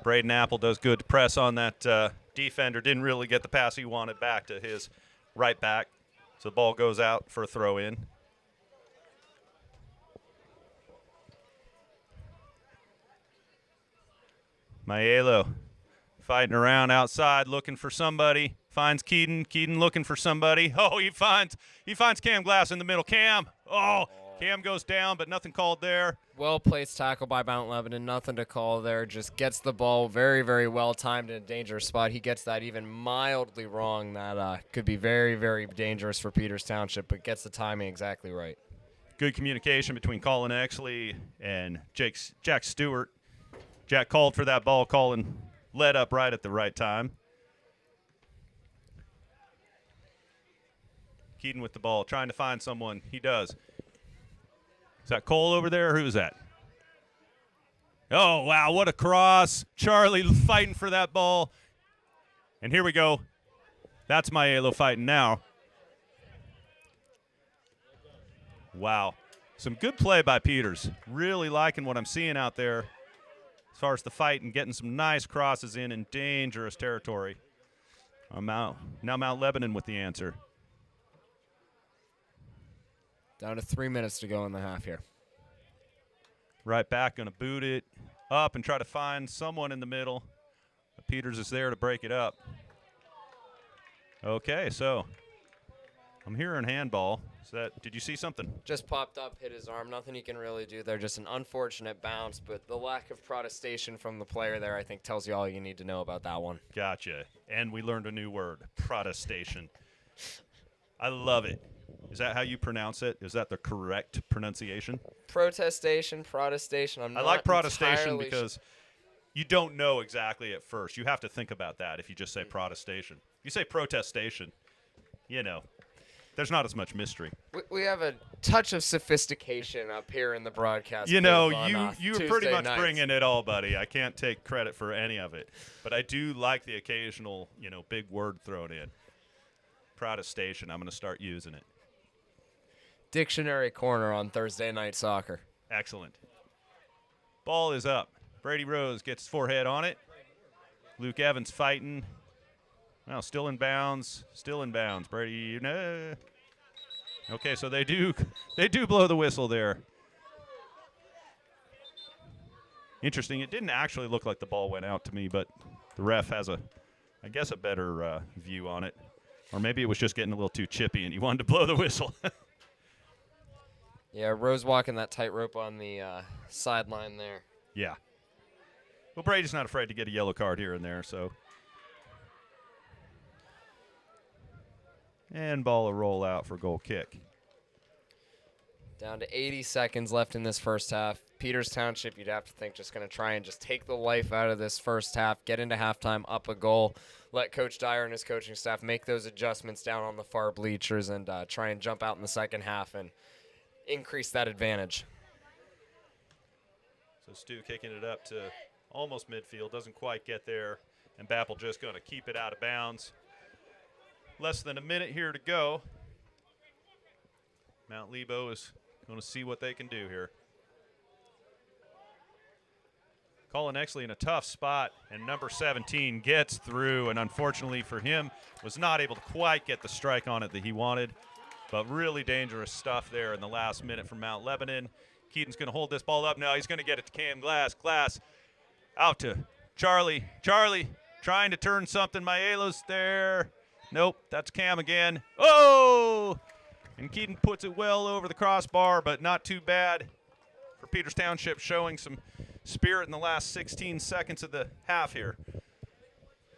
Braden Apple does good to press on that defender. Didn't really get the pass he wanted back to his right back. So the ball goes out for a throw in. Maiello fighting around outside, looking for somebody. Finds Keaton. Keaton looking for somebody. Oh, he finds Cam Glass in the middle. Cam. Oh, Cam goes down, but nothing called there. Well-placed tackle by Mount Lebanon. Nothing to call there. Just gets the ball very, very well timed in a dangerous spot. He gets that even mildly wrong. That could be very, very dangerous for Peters Township, but gets the timing exactly right. Good communication between Colin Exley and Jack Stewart. Jack called for that ball. Colin led up right at the right time. Keaton with the ball, trying to find someone. He does. Is that Cole over there, or who's that? Oh, wow, what a cross. Charlie fighting for that ball. And here we go. That's Maiello fighting now. Wow. Some good play by Peters. Really liking what I'm seeing out there as far as the fight and getting some nice crosses in dangerous territory. Now Mount Lebanon with the answer. Down to 3 minutes to go in the half here. Right back, going to boot it up and try to find someone in the middle. But Peters is there to break it up. Okay, so I'm hearing handball. Did you see something? Just popped up, hit his arm. Nothing he can really do there. Just an unfortunate bounce, but the lack of protestation from the player there, I think, tells you all you need to know about that one. Gotcha. And we learned a new word, protestation. I love it. Is that how you pronounce it? Is that the correct pronunciation? Protestation. I like protestation because you don't know exactly at first. You have to think about that if you just say protestation. If you say protestation, there's not as much mystery. We have a touch of sophistication up here in the broadcast. You're Tuesday pretty much nights. bringing it all, buddy. I can't take credit for any of it. But I do like the occasional, big word thrown in. Protestation. I'm going to start using it. Dictionary Corner on Thursday Night Soccer. Excellent. Ball is up. Brady Rose gets his forehead on it. Luke Evans fighting. Well, still in bounds. Brady, Okay, so they do blow the whistle there. Interesting. It didn't actually look like the ball went out to me, but the ref has a better view on it. Or maybe it was just getting a little too chippy and he wanted to blow the whistle. Yeah, Rose walking that tightrope on the sideline there. Yeah. Well, Brady's not afraid to get a yellow card here and there, so. And ball will roll out for goal kick. Down to 80 seconds left in this first half. Peters Township, you'd have to think, just going to try and just take the life out of this first half, get into halftime, up a goal, let Coach Dyer and his coaching staff make those adjustments down on the far bleachers and try and jump out in the second half and increase that advantage. So Stu kicking it up to almost midfield, doesn't quite get there, and Bappel just going to keep it out of bounds. Less than a minute here to go. Mount Lebo is going to see what they can do here. Colin Exley in a tough spot, and number 17 gets through, and unfortunately for him, was not able to quite get the strike on it that he wanted. But really dangerous stuff there in the last minute from Mount Lebanon. Keaton's going to hold this ball up. No, he's going to get it to Cam Glass. Glass out to Charlie. Charlie trying to turn something. Maelo's there. Nope, that's Cam again. Oh! And Keaton puts it well over the crossbar, but not too bad for Peters Township, showing some spirit in the last 16 seconds of the half here.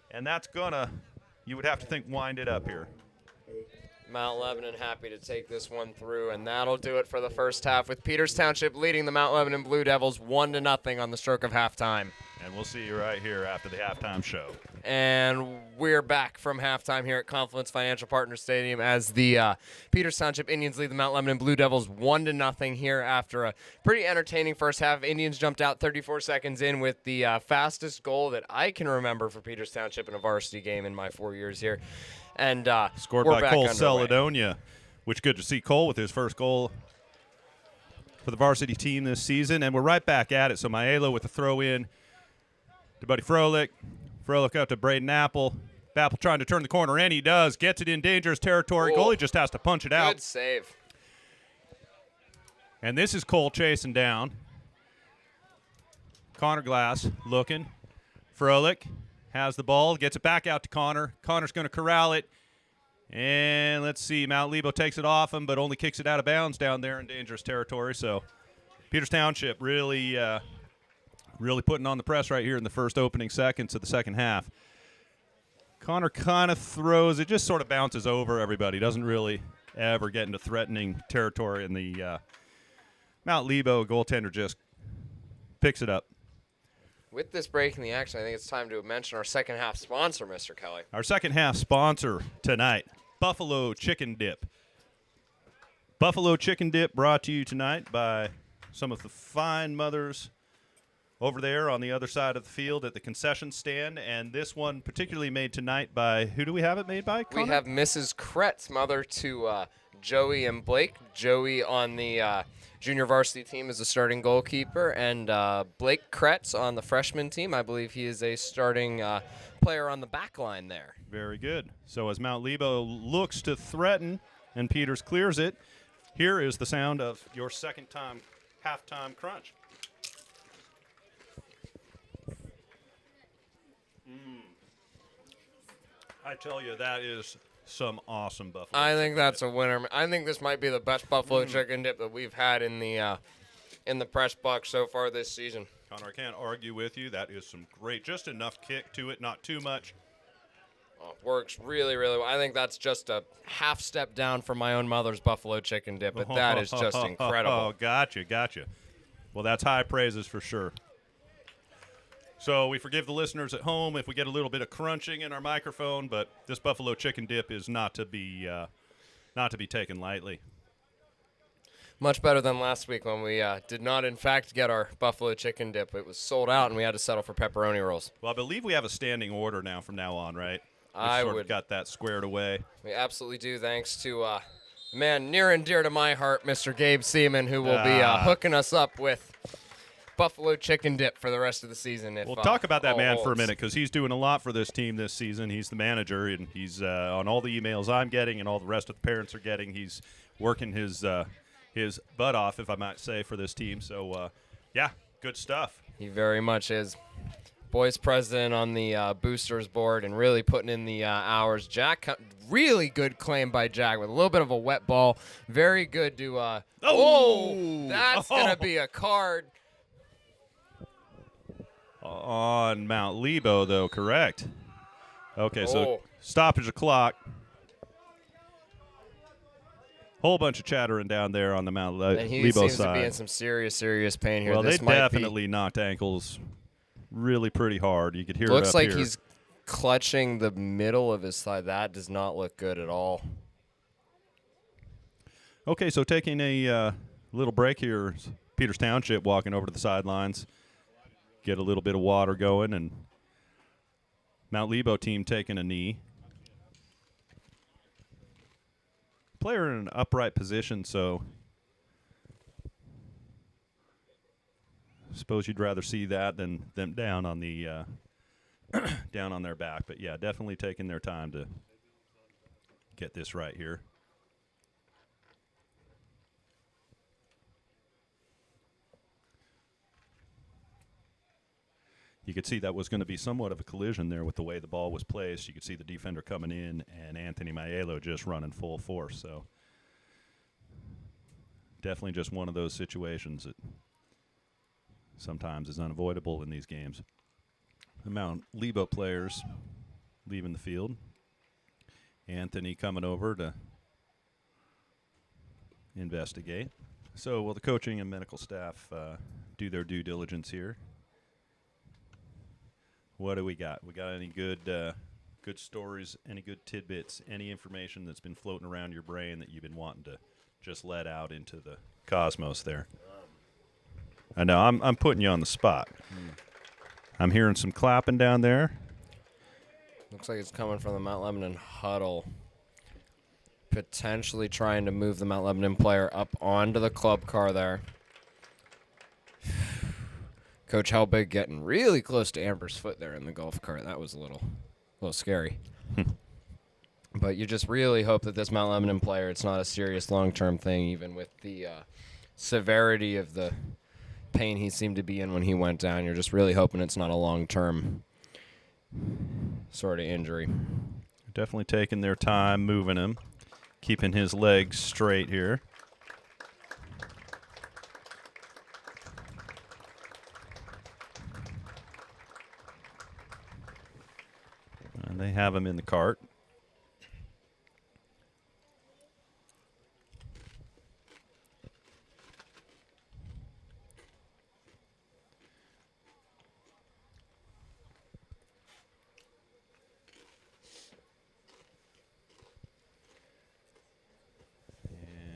And that's going to, you would have to think, wind it up here. Mount Lebanon happy to take this one through, and that'll do it for the first half, with Peters Township leading the Mount Lebanon Blue Devils 1-0 on the stroke of halftime. And we'll see you right here after the halftime show. And we're back from halftime here at Confluence Financial Partners Stadium as the Peters Township Indians lead the Mount Lebanon Blue Devils 1-0 here after a pretty entertaining first half. Indians jumped out 34 seconds in with the fastest goal that I can remember for Peters Township in a varsity game in my 4 years here. And scored we're by back Cole underway. Celedonia, which good to see Cole with his first goal for the varsity team this season. And we're right back at it. So Maelo with the throw in to Buddy Froelich. Froelich out to Braden Apple. Apple trying to turn the corner, and he does. Gets it in dangerous territory. Oh. Goalie just has to punch it out. Good save. And this is Cole chasing down. Connor Glass looking. Froelich has the ball, gets it back out to Connor. Connor's going to corral it. And let's see, Mount Lebo takes it off him, but only kicks it out of bounds down there in dangerous territory. So Peters Township really putting on the press right here in the first opening seconds of the second half. Connor kind of throws, it just sort of bounces over everybody. Doesn't really ever get into threatening territory. And the Mount Lebo goaltender just picks it up. With this break in the action, I think it's time to mention our second half sponsor, Mr. Kelly. Our second half sponsor tonight, Buffalo Chicken Dip. Buffalo Chicken Dip brought to you tonight by some of the fine mothers over there on the other side of the field at the concession stand. And this one particularly made tonight by, who do we have it made by, Connor? We have Mrs. Kretz, mother to Joey and Blake. Joey on the junior varsity team is a starting goalkeeper, and Blake Kretz on the freshman team. I believe he is a starting player on the back line there. Very good. So as Mount Lebo looks to threaten and Peters clears it, here is the sound of your second time halftime crunch. I tell you, that is some awesome buffalo. I think that's a winner. I think this might be the best buffalo chicken dip that we've had in the press box so far this season. Connor, I can't argue with you. That is some great, just enough kick to it, not too much. Oh, works really, really well. I think that's just a half step down from my own mother's buffalo chicken dip, but that is just incredible. Oh, gotcha. Well, that's high praises for sure. So we forgive the listeners at home if we get a little bit of crunching in our microphone, but this buffalo chicken dip is not to be taken lightly. Much better than last week when we did not, in fact, get our buffalo chicken dip. It was sold out, and we had to settle for pepperoni rolls. Well, I believe we have a standing order now from now on, right? I sort would of got that squared away. We absolutely do, thanks to a man near and dear to my heart, Mr. Gabe Seaman, who will be hooking us up with buffalo chicken dip for the rest of the season. We'll talk about that man for a minute, because he's doing a lot for this team this season. He's the manager, and he's on all the emails I'm getting and all the rest of the parents are getting. He's working his butt off, if I might say, for this team. So, yeah, good stuff. He very much is. Boys president on the boosters board and really putting in the hours. Jack, really good claim by Jack with a little bit of a wet ball. Very good to that's going to be a card. On Mount Lebo, though, correct. Okay, so stoppage of clock. Whole bunch of chattering down there on the Mount Lebo side. And he seems to be in some serious pain here. Well, this they might definitely knocked ankles really pretty hard. You could hear it looks up like here. he's clutching the middle of his thigh. That does not look good at all. Okay, so taking a little break here. Peters Township walking over to the sidelines. Get a little bit of water going, and Mount Lebo team taking a knee. Player in an upright position, so suppose you'd rather see that than them down on the down on their back. But yeah, definitely taking their time to get this right here. You could see that was going to be somewhat of a collision there with the way the ball was placed. You could see the defender coming in and Anthony Maiello just running full force. So definitely just one of those situations that sometimes is unavoidable in these games. The Mount Lebo players leaving the field. Anthony coming over to investigate. So will the coaching and medical staff do their due diligence here? What do we got? We got any good good stories, any good tidbits, any information that's been floating around your brain that you've been wanting to just let out into the cosmos there? I know I'm putting you on the spot. I'm hearing some clapping down there. Looks like it's coming from the Mount Lebanon huddle. Potentially trying to move the Mount Lebanon player up onto the club car there. Coach Helbig getting really close to Amber's foot there in the golf cart. That was a little scary. But you just really hope that this Mount Lebanon player, it's not a serious long-term thing, even with the severity of the pain he seemed to be in when he went down. You're just really hoping it's not a long-term sort of injury. Definitely taking their time moving him, keeping his legs straight here. And they have him in the cart.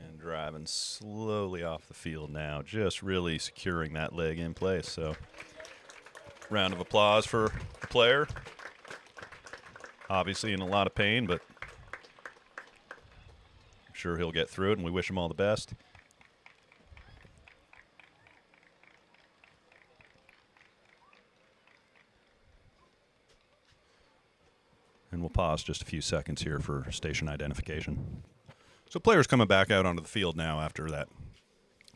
And driving slowly off the field now, just really securing that leg in place. So, round of applause for the player. Obviously in a lot of pain, but I'm sure he'll get through it, and we wish him all the best. And we'll pause just a few seconds here for station identification. So players coming back out onto the field now after that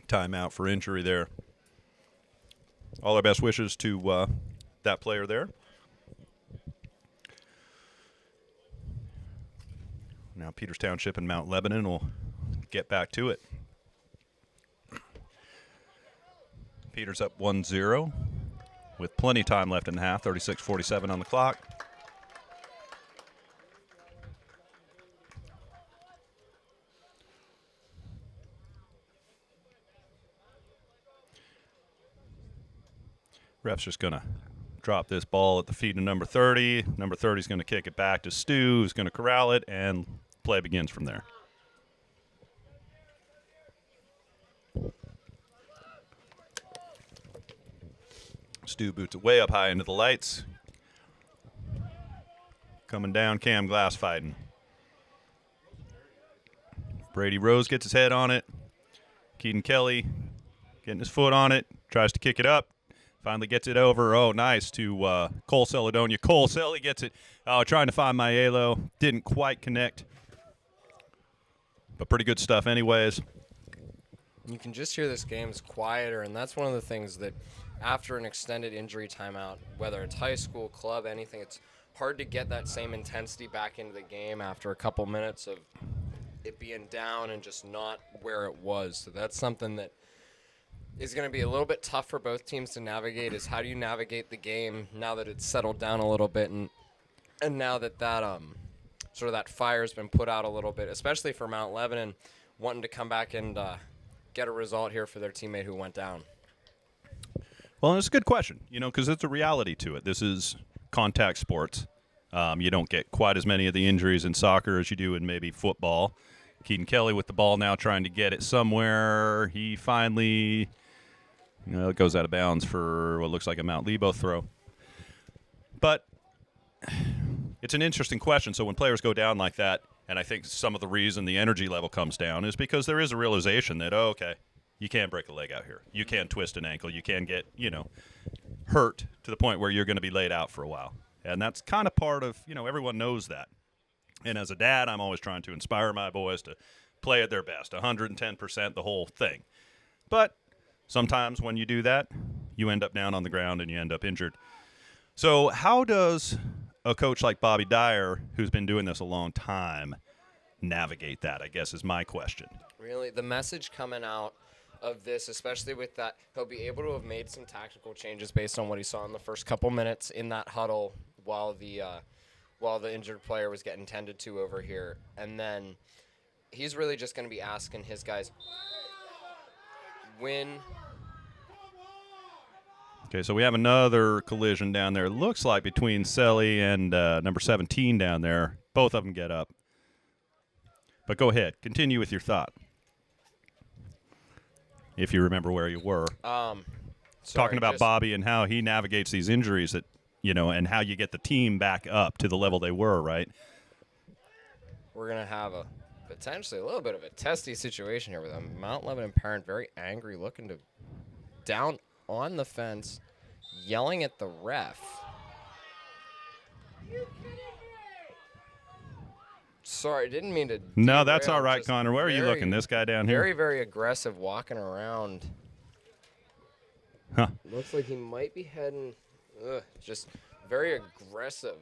timeout for injury there. All our best wishes to that player there. Now Peters Township and Mount Lebanon will get back to it. Peters up 1-0 with plenty of time left in the half, 36:47 on the clock. Ref's just going to drop this ball at the feet of number 30. Number 30 is going to kick it back to Stu, who's going to corral it, and play begins from there. Stu boots it way up high into the lights. Coming down, Cam Glass fighting. Brady Rose gets his head on it. Keaton Kelly getting his foot on it. Tries to kick it up. Finally gets it over. Oh, nice to Cole Celedonia. Cole Selly gets it. Oh, trying to find Maiello. Didn't quite connect. But pretty good stuff anyways. You can just hear this game's quieter, and that's one of the things that after an extended injury timeout, whether it's high school, club, anything, it's hard to get that same intensity back into the game after a couple minutes of it being down and just not where it was. So that's something that is going to be a little bit tough for both teams to navigate, is how do you navigate the game now that it's settled down a little bit and now that sort of that fire's been put out a little bit, especially for Mount Lebanon wanting to come back and get a result here for their teammate who went down. Well, it's a good question, because it's a reality to it. This is contact sports. You don't get quite as many of the injuries in soccer as you do in maybe football. Keaton Kelly with the ball now trying to get it somewhere. He finally it goes out of bounds for what looks like a Mount Lebo throw. But it's an interesting question. So when players go down like that, and I think some of the reason the energy level comes down is because there is a realization that, okay, You can't break a leg out here. You can't twist an ankle. You can get, hurt to the point where you're going to be laid out for a while. And that's kind of part of, everyone knows that. And as a dad, I'm always trying to inspire my boys to play at their best, 110%, the whole thing. But sometimes when you do that, you end up down on the ground and you end up injured. So how does a coach like Bobby Dyer, who's been doing this a long time, navigate that, I guess, is my question. Really, the message coming out of this, especially with that, he'll be able to have made some tactical changes based on what he saw in the first couple minutes in that huddle while the injured player was getting tended to over here. And then he's really just going to be asking his guys, Okay, so we have another collision down there. It looks like between Selly and number 17 down there. Both of them get up. But go ahead. Continue with your thought. If you remember where you were. Talking about Bobby and how he navigates these injuries that, and how you get the team back up to the level they were, right? We're going to have potentially a little bit of a testy situation here with a Mount Lebanon parent very angry, looking to down on the fence, yelling at the ref. Sorry, didn't mean to. No, that's derail. all right, Just Connor. Where are you looking? This guy down here? Very, very aggressive walking around. Huh. Looks like he might be heading. Just very aggressive.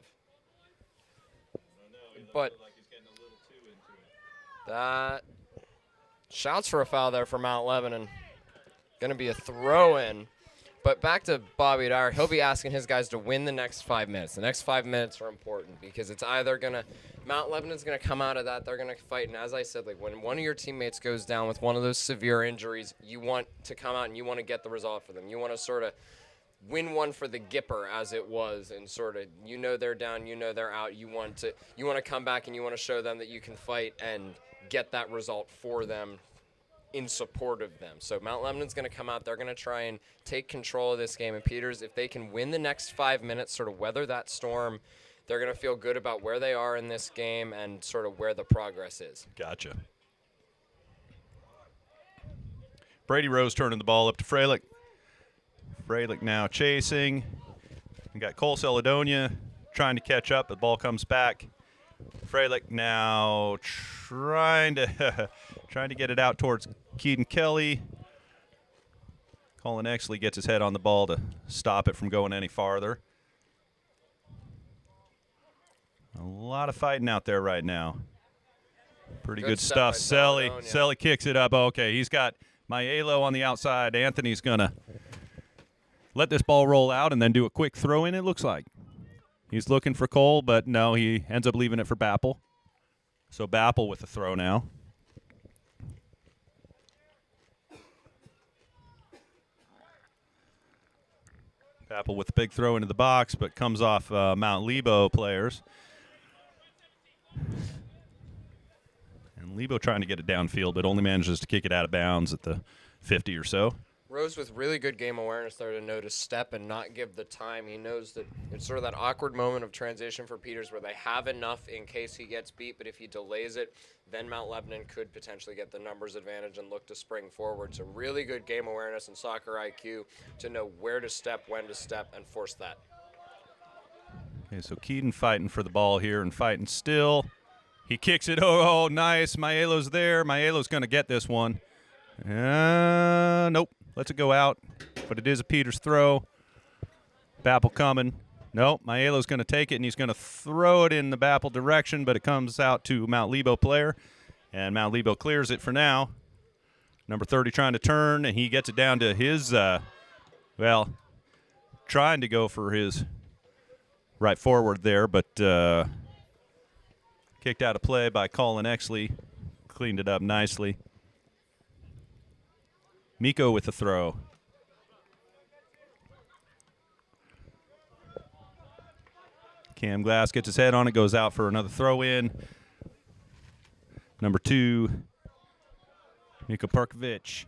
But that shouts for a foul there for Mount Lebanon. Going to be a throw-in. But back to Bobby Dyer, he'll be asking his guys to win the next 5 minutes. The next 5 minutes are important because it's either going to – Mount Lebanon's going to come out of that. They're going to fight. And as I said, like when one of your teammates goes down with one of those severe injuries, you want to come out and you want to get the result for them. You want to sort of win one for the Gipper, as it was, and sort of they're down, they're out. You want to come back and you want to show them that you can fight and get that result for them in support of them. So Mount Lebanon's going to come out. They're going to try and take control of this game. And Peters, if they can win the next 5 minutes, sort of weather that storm, they're going to feel good about where they are in this game and sort of where the progress is. Gotcha. Brady Rose turning the ball up to Freilich. Freilich now chasing. We got Cole Celedonia trying to catch up. The ball comes back. Freilich now trying to get it out towards Keaton Kelly. Colin Exley gets his head on the ball to stop it from going any farther. A lot of fighting out there right now. Pretty good stuff. Selly kicks it up. Okay, he's got Maiello on the outside. Anthony's going to let this ball roll out and then do a quick throw in, it looks like. He's looking for Cole, but no, he ends up leaving it for Bappel. So Bappel with the throw now. Bappel with the big throw into the box, but comes off Mount Lebo players. And Lebo trying to get it downfield, but only manages to kick it out of bounds at the 50 or so. Rose with really good game awareness there to know to step and not give the time. He knows that it's sort of that awkward moment of transition for Peters where they have enough in case he gets beat, but if he delays it, then Mount Lebanon could potentially get the numbers advantage and look to spring forward. So really good game awareness and soccer IQ to know where to step, when to step, and force that. Okay, so Keaton fighting for the ball here and fighting still. He kicks it. Oh, nice. Maiello's there. Maiello's going to get this one. Nope. Lets it go out, but it is a Peters throw. Bappel coming. Nope, Maiello's going to take it, and he's going to throw it in the Bappel direction, but it comes out to Mount Lebo player, and Mount Lebo clears it for now. Number 30 trying to turn, and he gets it down to his, trying to go for his right forward there, but kicked out of play by Colin Exley. Cleaned it up nicely. Miko with the throw. Cam Glass gets his head on it, goes out for another throw in. Number 2, Miko Perkovic.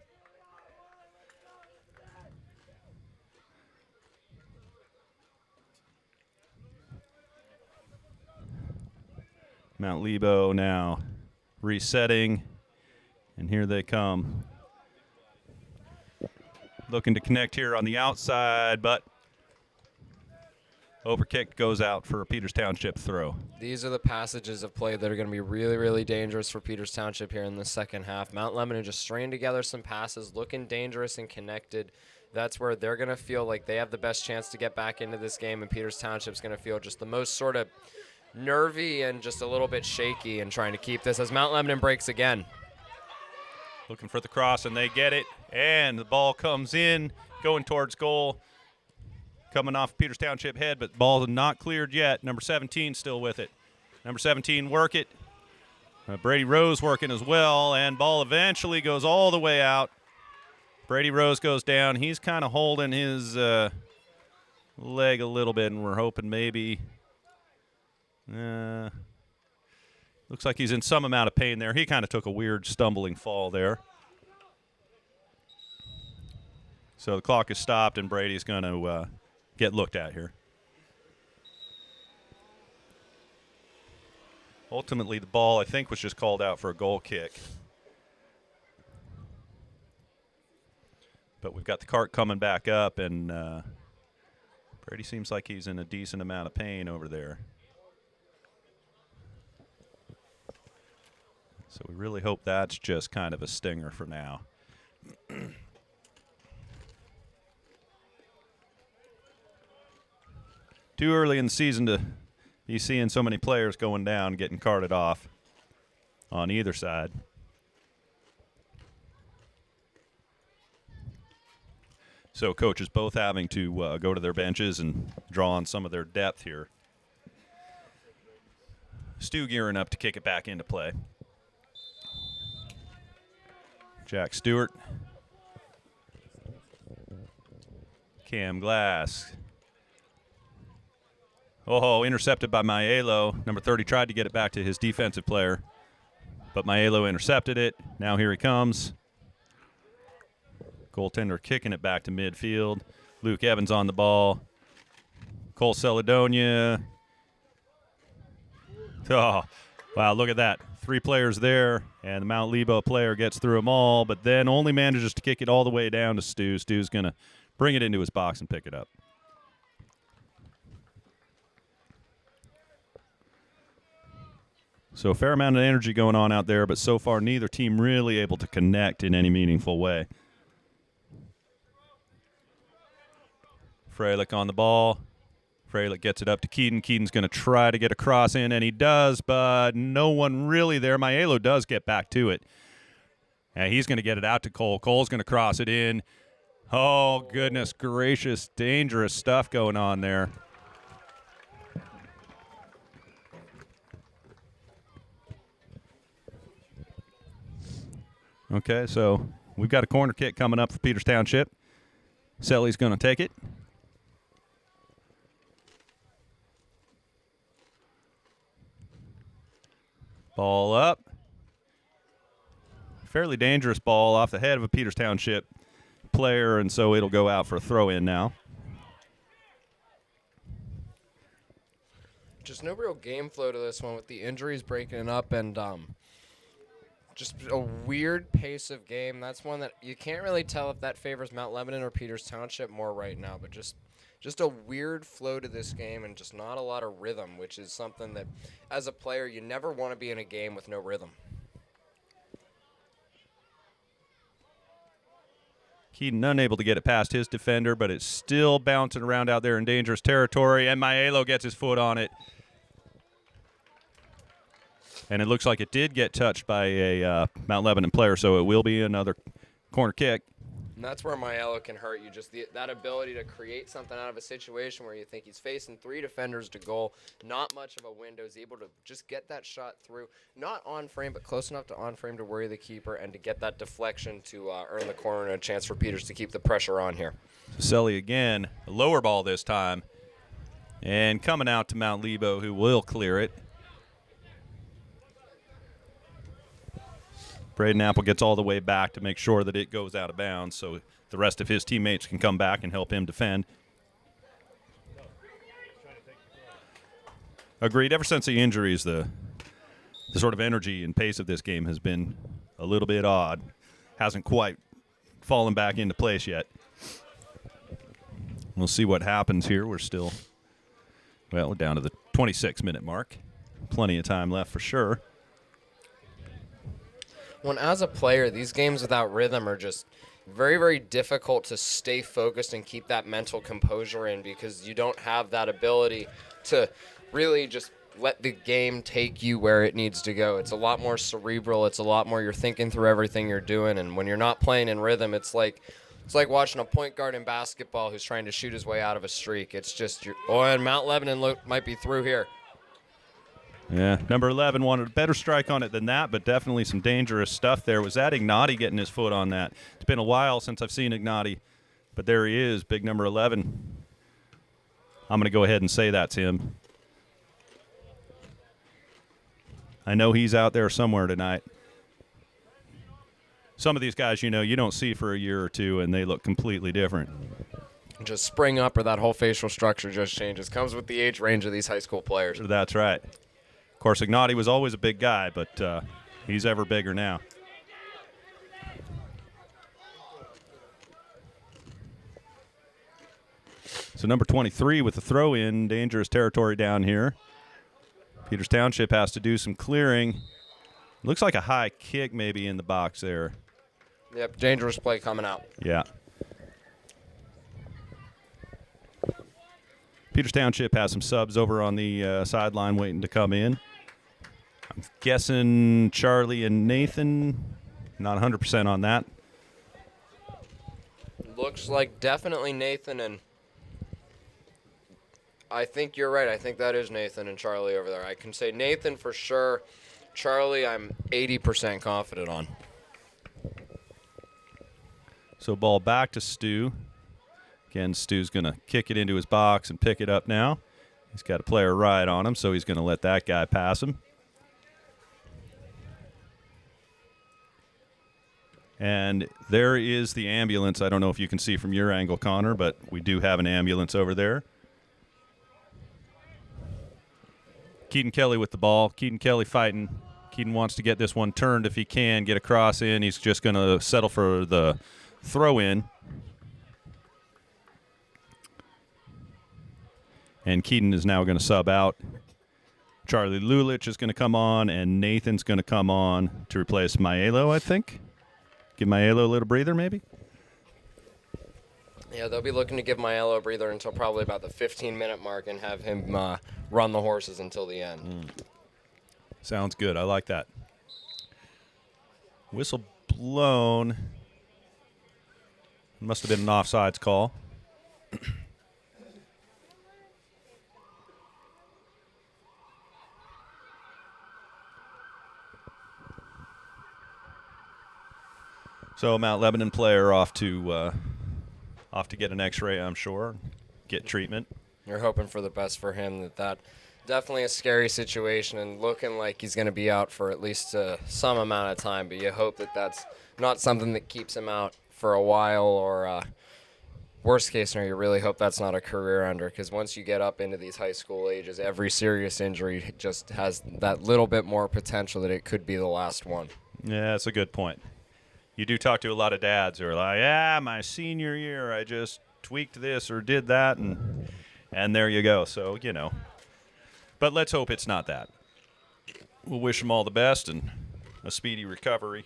Mount Lebo now resetting, and here they come. looking to connect here on the outside, but overkick goes out for a Peters Township throw. These are the passages of play that are going to be really, really dangerous for Peters Township here in the second half. Mount Lebanon just stringing together some passes, looking dangerous and connected. That's where they're going to feel like they have the best chance to get back into this game, and Peters Township's going to feel just the most sort of nervy and just a little bit shaky in trying to keep this as Mount Lebanon breaks again. Looking for the cross, and they get it, and the ball comes in, going towards goal. Coming off Peters Township head, but the ball is not cleared yet. Number 17 still with it. Number 17 work it. Brady Rose working as well, and ball eventually goes all the way out. Brady Rose goes down. He's kind of holding his leg a little bit, and we're hoping maybe looks like he's in some amount of pain there. He kind of took a weird stumbling fall there. So the clock is stopped, and Brady's going to get looked at here. Ultimately, the ball, I think, was just called out for a goal kick. But we've got the cart coming back up, and Brady seems like he's in a decent amount of pain over there. So we really hope that's just kind of a stinger for now. Too early in the season to be seeing so many players going down, getting carted off on either side. So coaches both having to go to their benches and draw on some of their depth here. Stu gearing up to kick it back into play. Jack Stewart. Cam Glass. Oh, intercepted by Maiello. Number 30 tried to get it back to his defensive player, but Maiello intercepted it. Now here he comes. Goaltender kicking it back to midfield. Luke Evans on the ball. Cole Celedonia. Oh, wow, look at that. 3 players there, and the Mount Lebo player gets through them all, but then only manages to kick it all the way down to Stu. Stu's going to bring it into his box and pick it up. So a fair amount of energy going on out there, but so far neither team really able to connect in any meaningful way. Freilich on the ball. Freilich gets it up to Keaton. Keaton's going to try to get a cross in, and he does, but no one really there. Maiello does get back to it. And he's going to get it out to Cole. Cole's going to cross it in. Oh, goodness gracious, dangerous stuff going on there. Okay, so we've got a corner kick coming up for Peters Township. Selly's going to take it. Ball up. Fairly dangerous ball off the head of a Peters Township player, and so it'll go out for a throw-in now. Just no real game flow to this one with the injuries breaking it up and just a weird pace of game. That's one that you can't really tell if that favors Mount Lebanon or Peters Township more right now, but just a weird flow to this game and just not a lot of rhythm, which is something that, as a player, you never want to be in a game with no rhythm. Keaton unable to get it past his defender, but it's still bouncing around out there in dangerous territory, and Maiello gets his foot on it. And it looks like it did get touched by a Mount Lebanon player, so it will be another corner kick. And that's where Maiello can hurt you, just that ability to create something out of a situation where you think he's facing 3 defenders to goal, not much of a window, is able to just get that shot through, not on frame, but close enough to on frame to worry the keeper and to get that deflection to earn the corner and a chance for Peters to keep the pressure on here. Selly again, a lower ball this time, and coming out to Mount Lebo, who will clear it. Braden Apple gets all the way back to make sure that it goes out of bounds so the rest of his teammates can come back and help him defend. Agreed. Ever since the injuries, the sort of energy and pace of this game has been a little bit odd. Hasn't quite fallen back into place yet. We'll see what happens here. We're still, well, we're down to the 26-minute mark. Plenty of time left for sure. When as a player, these games without rhythm are just very, very difficult to stay focused and keep that mental composure in because you don't have that ability to really just let the game take you where it needs to go. It's a lot more cerebral. It's a lot more you're thinking through everything you're doing. And when you're not playing in rhythm, it's like watching a point guard in basketball who's trying to shoot his way out of a streak. It's just, and Mount Lebanon might be through here. Yeah, number 11 wanted a better strike on it than that, but definitely some dangerous stuff there. Was that Ignati getting his foot on that? It's been a while since I've seen Ignati, but there he is, big number 11. I'm going to go ahead and say that's him. I know he's out there somewhere tonight. Some of these guys, you know, you don't see for a year or two, and they look completely different. Just spring up or that whole facial structure just changes. Comes with the age range of these high school players. That's right. Of course, Ignati was always a big guy, but he's ever bigger now. So number 23 with the throw-in, dangerous territory down here. Peters Township has to do some clearing. Looks like a high kick maybe in the box there. Yep, dangerous play coming out. Yeah. Peters Township has some subs over on the sideline waiting to come in. I'm guessing Charlie and Nathan. Not 100% on that. Looks like definitely Nathan, and I think you're right. I think that is Nathan and Charlie over there. I can say Nathan for sure. Charlie, I'm 80% confident on. So ball back to Stu. Again, Stu's going to kick it into his box and pick it up now. He's got a player right on him, so he's going to let that guy pass him. And there is the ambulance. I don't know if you can see from your angle, Connor, but we do have an ambulance over there. Keaton Kelly with the ball. Keaton Kelly fighting. Keaton wants to get this one turned if he can, get a cross in. He's just going to settle for the throw-in. And Keaton is now going to sub out. Charlie Lulich is going to come on, and Nathan's going to come on to replace Maiello, I think. Give Maiello a little breather, maybe? Yeah, they'll be looking to give Maiello a breather until probably about the 15-minute mark and have him run the horses until the end. Sounds good. I like that. Whistle blown. Must have been an offsides call. So Mount Lebanon player off to get an X-ray, I'm sure, get treatment. You're hoping for the best for him. That definitely a scary situation and looking like he's going to be out for at least some amount of time. But you hope that that's not something that keeps him out for a while, or worst case scenario, you really hope that's not a career ender, because once you get up into these high school ages, every serious injury just has that little bit more potential that it could be the last one. Yeah, that's a good point. You do talk to a lot of dads who are like, yeah, my senior year, I just tweaked this or did that, and there you go. So, you know. But let's hope it's not that. We'll wish them all the best and a speedy recovery.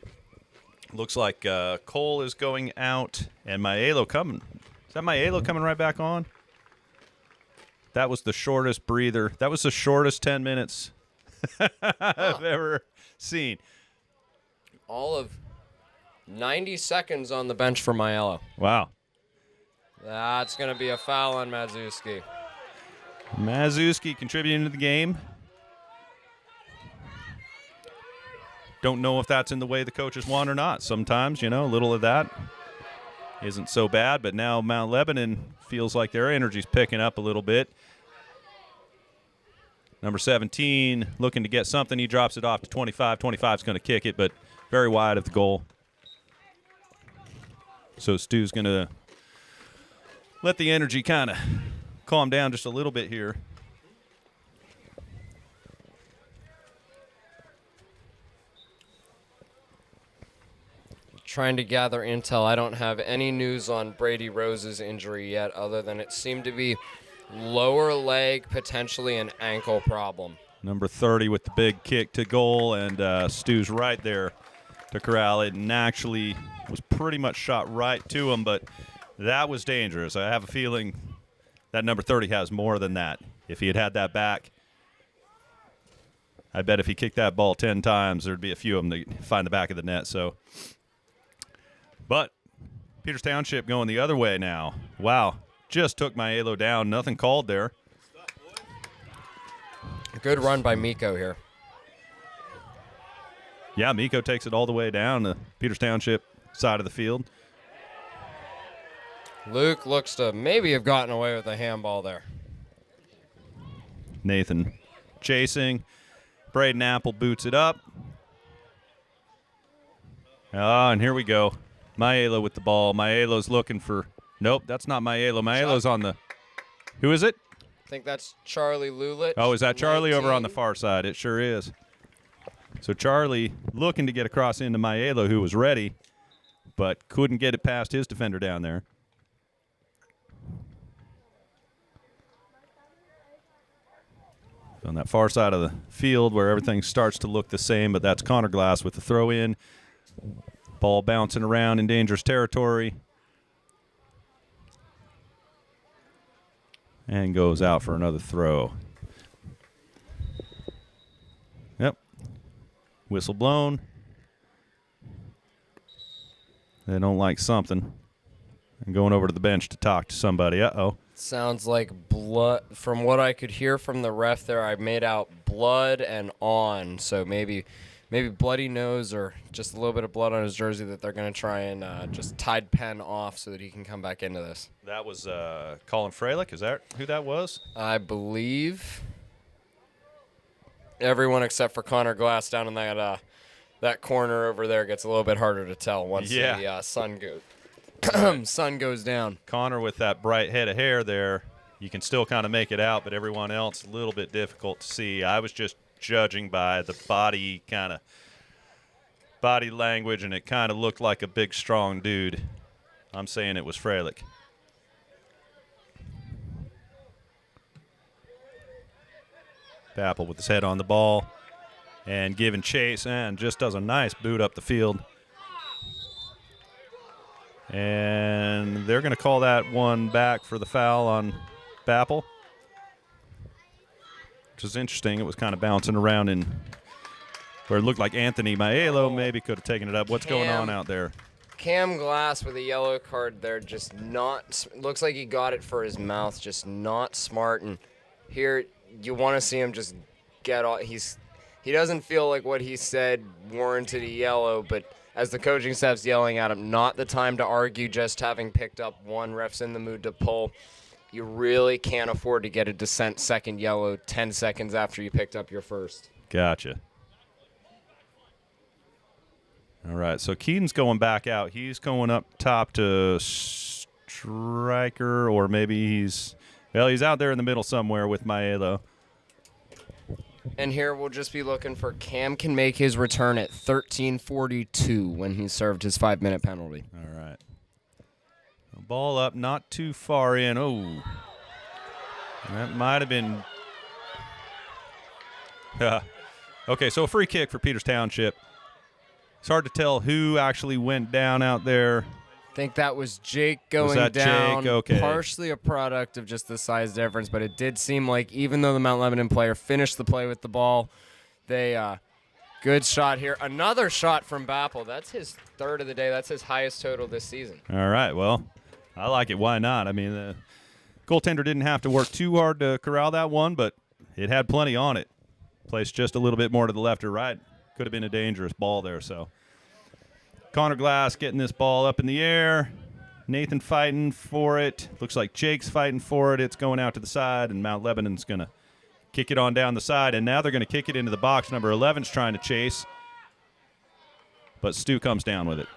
Looks like Cole is going out and Maiello coming. Is that Maiello coming right back on? That was the shortest breather. That was the shortest 10 minutes I've ever seen. All of 90 seconds on the bench for Maiello. Wow. That's going to be a foul on Mazuski. Mazuski contributing to the game. Don't know if that's in the way the coaches want or not. Sometimes, you know, a little of that isn't so bad, but now Mount Lebanon feels like their energy's picking up a little bit. Number 17 looking to get something. He drops it off to 25. 25's going to kick it, but very wide of the goal. So Stu's going to let the energy kind of calm down just a little bit here. Trying to gather intel. I don't have any news on Brady Rose's injury yet, other than it seemed to be lower leg, potentially an ankle problem. Number 30 with the big kick to goal, and Stu's right there to corral it, and actually was pretty much shot right to him, but that was dangerous. I have a feeling that number 30 has more than that. If he had had that back, I bet if he kicked that ball 10 times, there'd be a few of them to find the back of the net. So, but Peters Township going the other way now. Wow, just took my Alo down. Nothing called there. Good run by Miko here. Yeah, Miko takes it all the way down the Peters Township side of the field. Luke looks to maybe have gotten away with a handball there. Nathan chasing. Braden Apple boots it up. And here we go. Maelo with the ball. Maelo's looking for... Nope, that's not Maelo. Maelo's on the... Who is it? I think that's Charlie Lulich. Oh, is that Charlie 19. over on the far side? It sure is. So Charlie looking to get across into Maelo, who was ready, but couldn't get it past his defender down there. On that far side of the field where everything starts to look the same, but that's Connor Glass with the throw in. Ball bouncing around in dangerous territory. And goes out for another throw. Yep. Whistle blown. They don't like something. I'm going over to the bench to talk to somebody. Uh-oh. Sounds like blood. From what I could hear from the ref there, I made out blood and on. So maybe bloody nose or just a little bit of blood on his jersey that they're going to try and just tide pen off so that he can come back into this. That was Colin Freilich. Is that who that was? I believe everyone except for Connor Glass down in that corner over there gets a little bit harder to tell once the sun goes down. Connor with that bright head of hair there, you can still kind of make it out, but everyone else a little bit difficult to see. I was just judging by the body language, and it kind of looked like a big, strong dude. I'm saying it was Freilich. Apple with his head on the ball and giving chase, and just does a nice boot up the field. And they're going to call that one back for the foul on Bappel, which is interesting. It was kind of bouncing around in where it looked like Anthony Maelo maybe could have taken it up. What's going on out there? Cam Glass with a yellow card there, just not, looks like he got it for his mouth, just not smart. And here you want to see him just get all, he doesn't feel like what he said warranted a yellow, but as the coaching staff's yelling at him, not the time to argue, just having picked up one. Ref's in the mood to pull. You really can't afford to get a dissent second yellow 10 seconds after you picked up your first. Gotcha. All right, so Keaton's going back out. He's going up top to striker, or maybe he's out there in the middle somewhere with Maelo. And here we'll just be looking for Cam can make his return at 13:42 when he served his 5-minute penalty. All right. Ball up, not too far in. Oh, that might have been. Okay, so a free kick for Peters Township. It's hard to tell who actually went down out there. I think that was Jake going that down. Jake? Okay. Partially a product of just the size difference, but it did seem like even though the Mount Lebanon player finished the play with the ball, they good shot here. Another shot from Bappel. That's his third of the day. That's his highest total this season. All right, well, I like it. Why not? I mean, the goaltender didn't have to work too hard to corral that one, but it had plenty on it. Placed just a little bit more to the left or right. Could have been a dangerous ball there, so. Connor Glass getting this ball up in the air. Nathan fighting for it. Looks like Jake's fighting for it. It's going out to the side, and Mount Lebanon's going to kick it on down the side, and now they're going to kick it into the box. Number 11's trying to chase, but Stu comes down with it.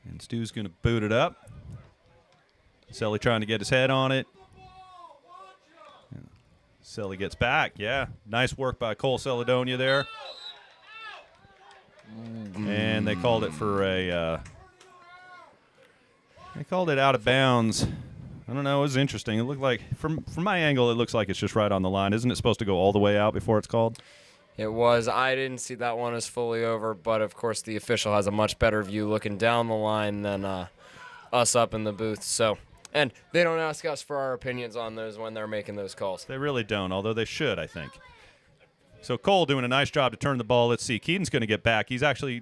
And Stu's going to boot it up. Selly trying to get his head on it. Selly gets back. Yeah, nice work by Cole Celedonia there. And they called it for a they called it out of bounds. I don't know. It was interesting. It looked like, from my angle, it looks like it's just right on the line. Isn't it supposed to go all the way out before it's called? It was. I didn't see that one as fully over, but of course the official has a much better view looking down the line than us up in the booth. So, and they don't ask us for our opinions on those when they're making those calls. They really don't, although they should, I think. So Cole doing a nice job to turn the ball. Let's see. Keaton's going to get back. He's actually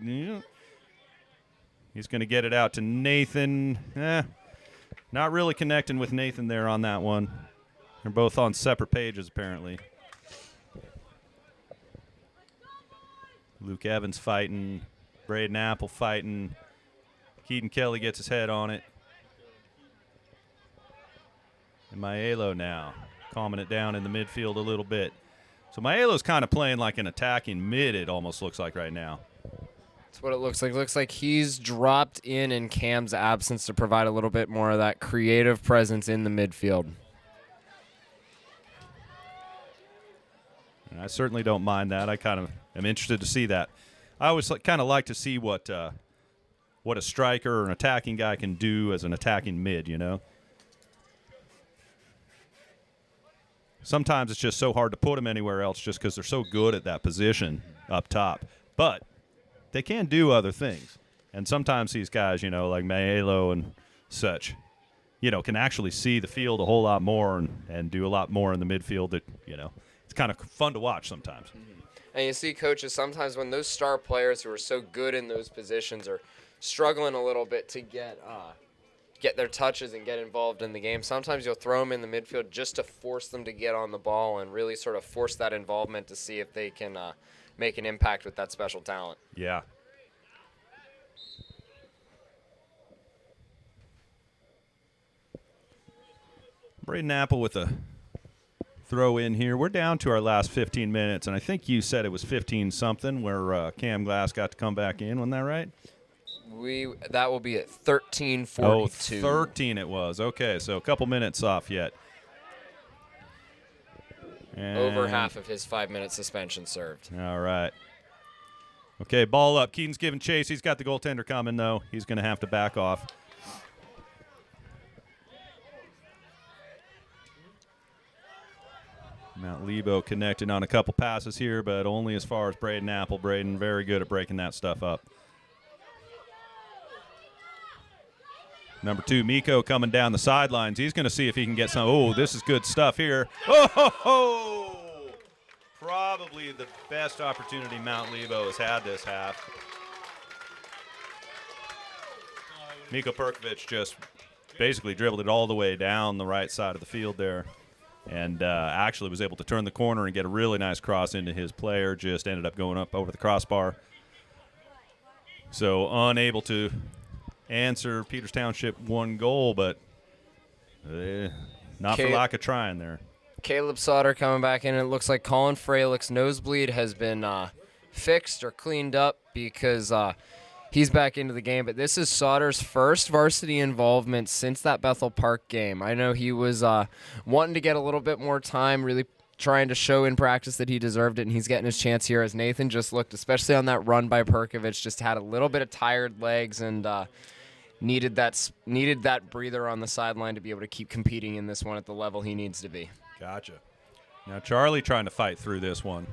he's going to get it out to Nathan. Not really connecting with Nathan there on that one. They're both on separate pages, apparently. Luke Evans fighting. Braden Apple fighting. Keaton Kelly gets his head on it. And Maiello now calming it down in the midfield a little bit. So Maiello's kind of playing like an attacking mid, it almost looks like right now. That's what it looks like. Looks like he's dropped in Cam's absence to provide a little bit more of that creative presence in the midfield. And I certainly don't mind that. I kind of am interested to see that. I always kind of like to see what a striker or an attacking guy can do as an attacking mid, you know? Sometimes it's just so hard to put them anywhere else just because they're so good at that position up top. But they can do other things. And sometimes these guys, you know, like Maiello and such, you know, can actually see the field a whole lot more and do a lot more in the midfield that, you know, it's kind of fun to watch sometimes. And you see, coaches, sometimes when those star players who are so good in those positions are struggling a little bit to get their touches and get involved in the game, sometimes you'll throw them in the midfield just to force them to get on the ball and really sort of force that involvement to see if they can make an impact with that special talent. Yeah. Braden Apple with a throw in here. We're down to our last 15 minutes, and I think you said it was 15-something where Cam Glass got to come back in. Wasn't that right? That will be at 13:42. Oh, 13 it was. Okay, so a couple minutes off yet. And over half of his 5-minute suspension served. All right. Okay, ball up. Keaton's giving chase. He's got the goaltender coming, though. He's going to have to back off. Mount Lebo connected on a couple passes here, but only as far as Braden Apple. Braden very good at breaking that stuff up. Number 2, Miko coming down the sidelines. He's going to see if he can get some. Oh, this is good stuff here. Oh, ho, ho. Probably the best opportunity Mount Lebo has had this half. Miko Perkovic just basically dribbled it all the way down the right side of the field there. And actually was able to turn the corner and get a really nice cross into his player. Just ended up going up over the crossbar. So unable to answer Peters Township one goal, but not for lack of trying there. Caleb Sauter coming back in. And it looks like Colin Freilic's nosebleed has been fixed or cleaned up because he's back into the game. But this is Sauter's first varsity involvement since that Bethel Park game. I know he was wanting to get a little bit more time, really trying to show in practice that he deserved it, and he's getting his chance here as Nathan just looked, especially on that run by Perkovic, just had a little bit of tired legs and needed that breather on the sideline to be able to keep competing in this one at the level he needs to be. Gotcha. Now Charlie trying to fight through this one.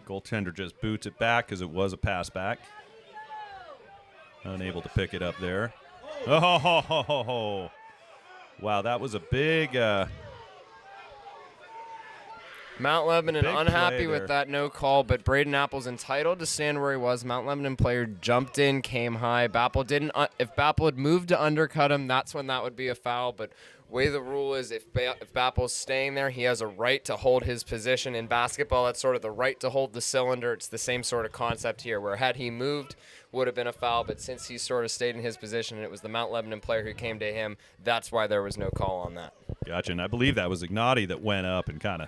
Goaltender just boots it back because it was a pass back. Unable to pick it up there. Oh, ho, ho, ho, ho. Wow, that was a big Mount Lebanon big unhappy play with there. that no call, but Braden Apple's entitled to stand where he was. Mount Lebanon player jumped in, came high. Bappel didn't. If Bappel had moved to undercut him, that's when that would be a foul. But way the rule is, if Bappel's staying there, he has a right to hold his position. In basketball, that's sort of the right to hold the cylinder. It's the same sort of concept here, where had he moved, would have been a foul. But since he sort of stayed in his position, and it was the Mount Lebanon player who came to him, that's why there was no call on that. Gotcha, and I believe that was Ignati that went up and kind of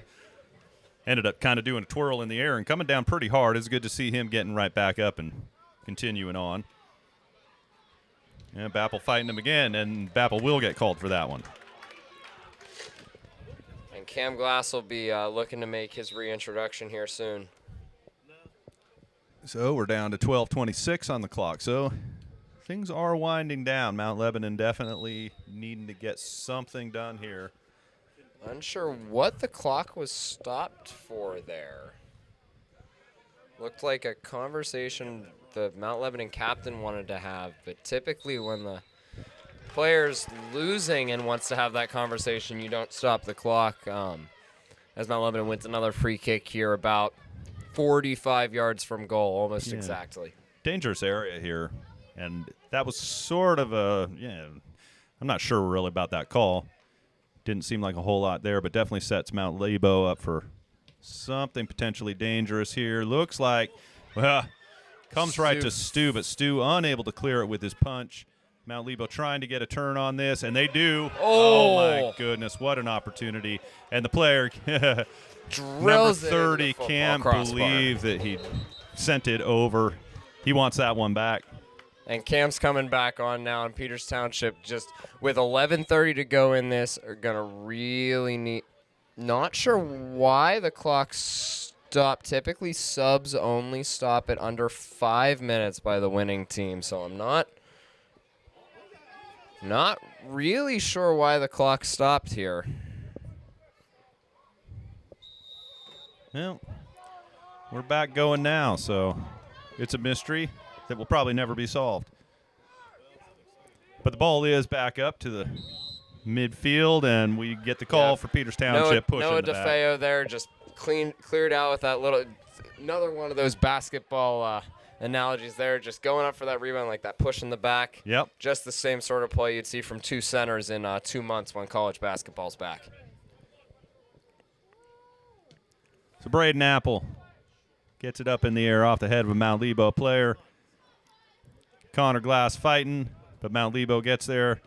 ended up kind of doing a twirl in the air and coming down pretty hard. It's good to see him getting right back up and continuing on. And Bappel fighting him again, and Bappel will get called for that one. Cam Glass will be looking to make his reintroduction here soon. So we're down to 12:26 on the clock. So things are winding down. Mount Lebanon definitely needing to get something done here. Unsure what the clock was stopped for there. Looked like a conversation the Mount Lebanon captain wanted to have, but typically when the player's losing and wants to have that conversation, you don't stop the clock. As Mount Lebanon wins another free kick here about 45 yards from goal, almost exactly. Dangerous area here, and that was sort of I'm not sure really about that call. Didn't seem like a whole lot there, but definitely sets Mount Lebo up for something potentially dangerous here. Looks like, comes right to Stu, but Stu unable to clear it with his punch. Mount Lebo trying to get a turn on this, and they do. Oh my goodness, what an opportunity. And the player, number 30, can't believe that he sent it over. He wants that one back. And Cam's coming back on now, and Peters Township just with 11:30 to go in this are going to really need. Not sure why the clock stopped. Typically, subs only stop at under 5 minutes by the winning team, so I'm not really sure why the clock stopped here. Well, we're back going now, so it's a mystery that will probably never be solved. But the ball is back up to the midfield, and we get the call for Peters Township pushing Noah the back. DeFeo there just cleared out with that little – another one of those basketball analogies there, just going up for that rebound like that, pushing the back. Yep. Just the same sort of play you'd see from two centers in 2 months when college basketball's back. So Braden Apple gets it up in the air off the head of a Mount Lebo player. Connor Glass fighting, but Mount Lebo gets there.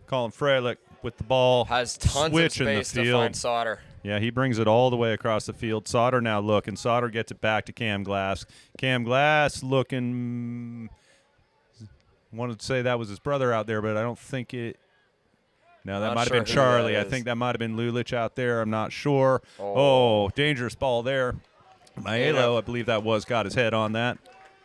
Colin Freilich with the ball. Has tons of space to find Sauter. Yeah, he brings it all the way across the field. Sauter now looking. Sauter gets it back to Cam Glass. Cam Glass looking. Wanted to say that was his brother out there, but I don't think it. No, that might have been Charlie. I think that might have been Lulich out there. I'm not sure. Oh, dangerous ball there. Maelo, I believe that was, got his head on that.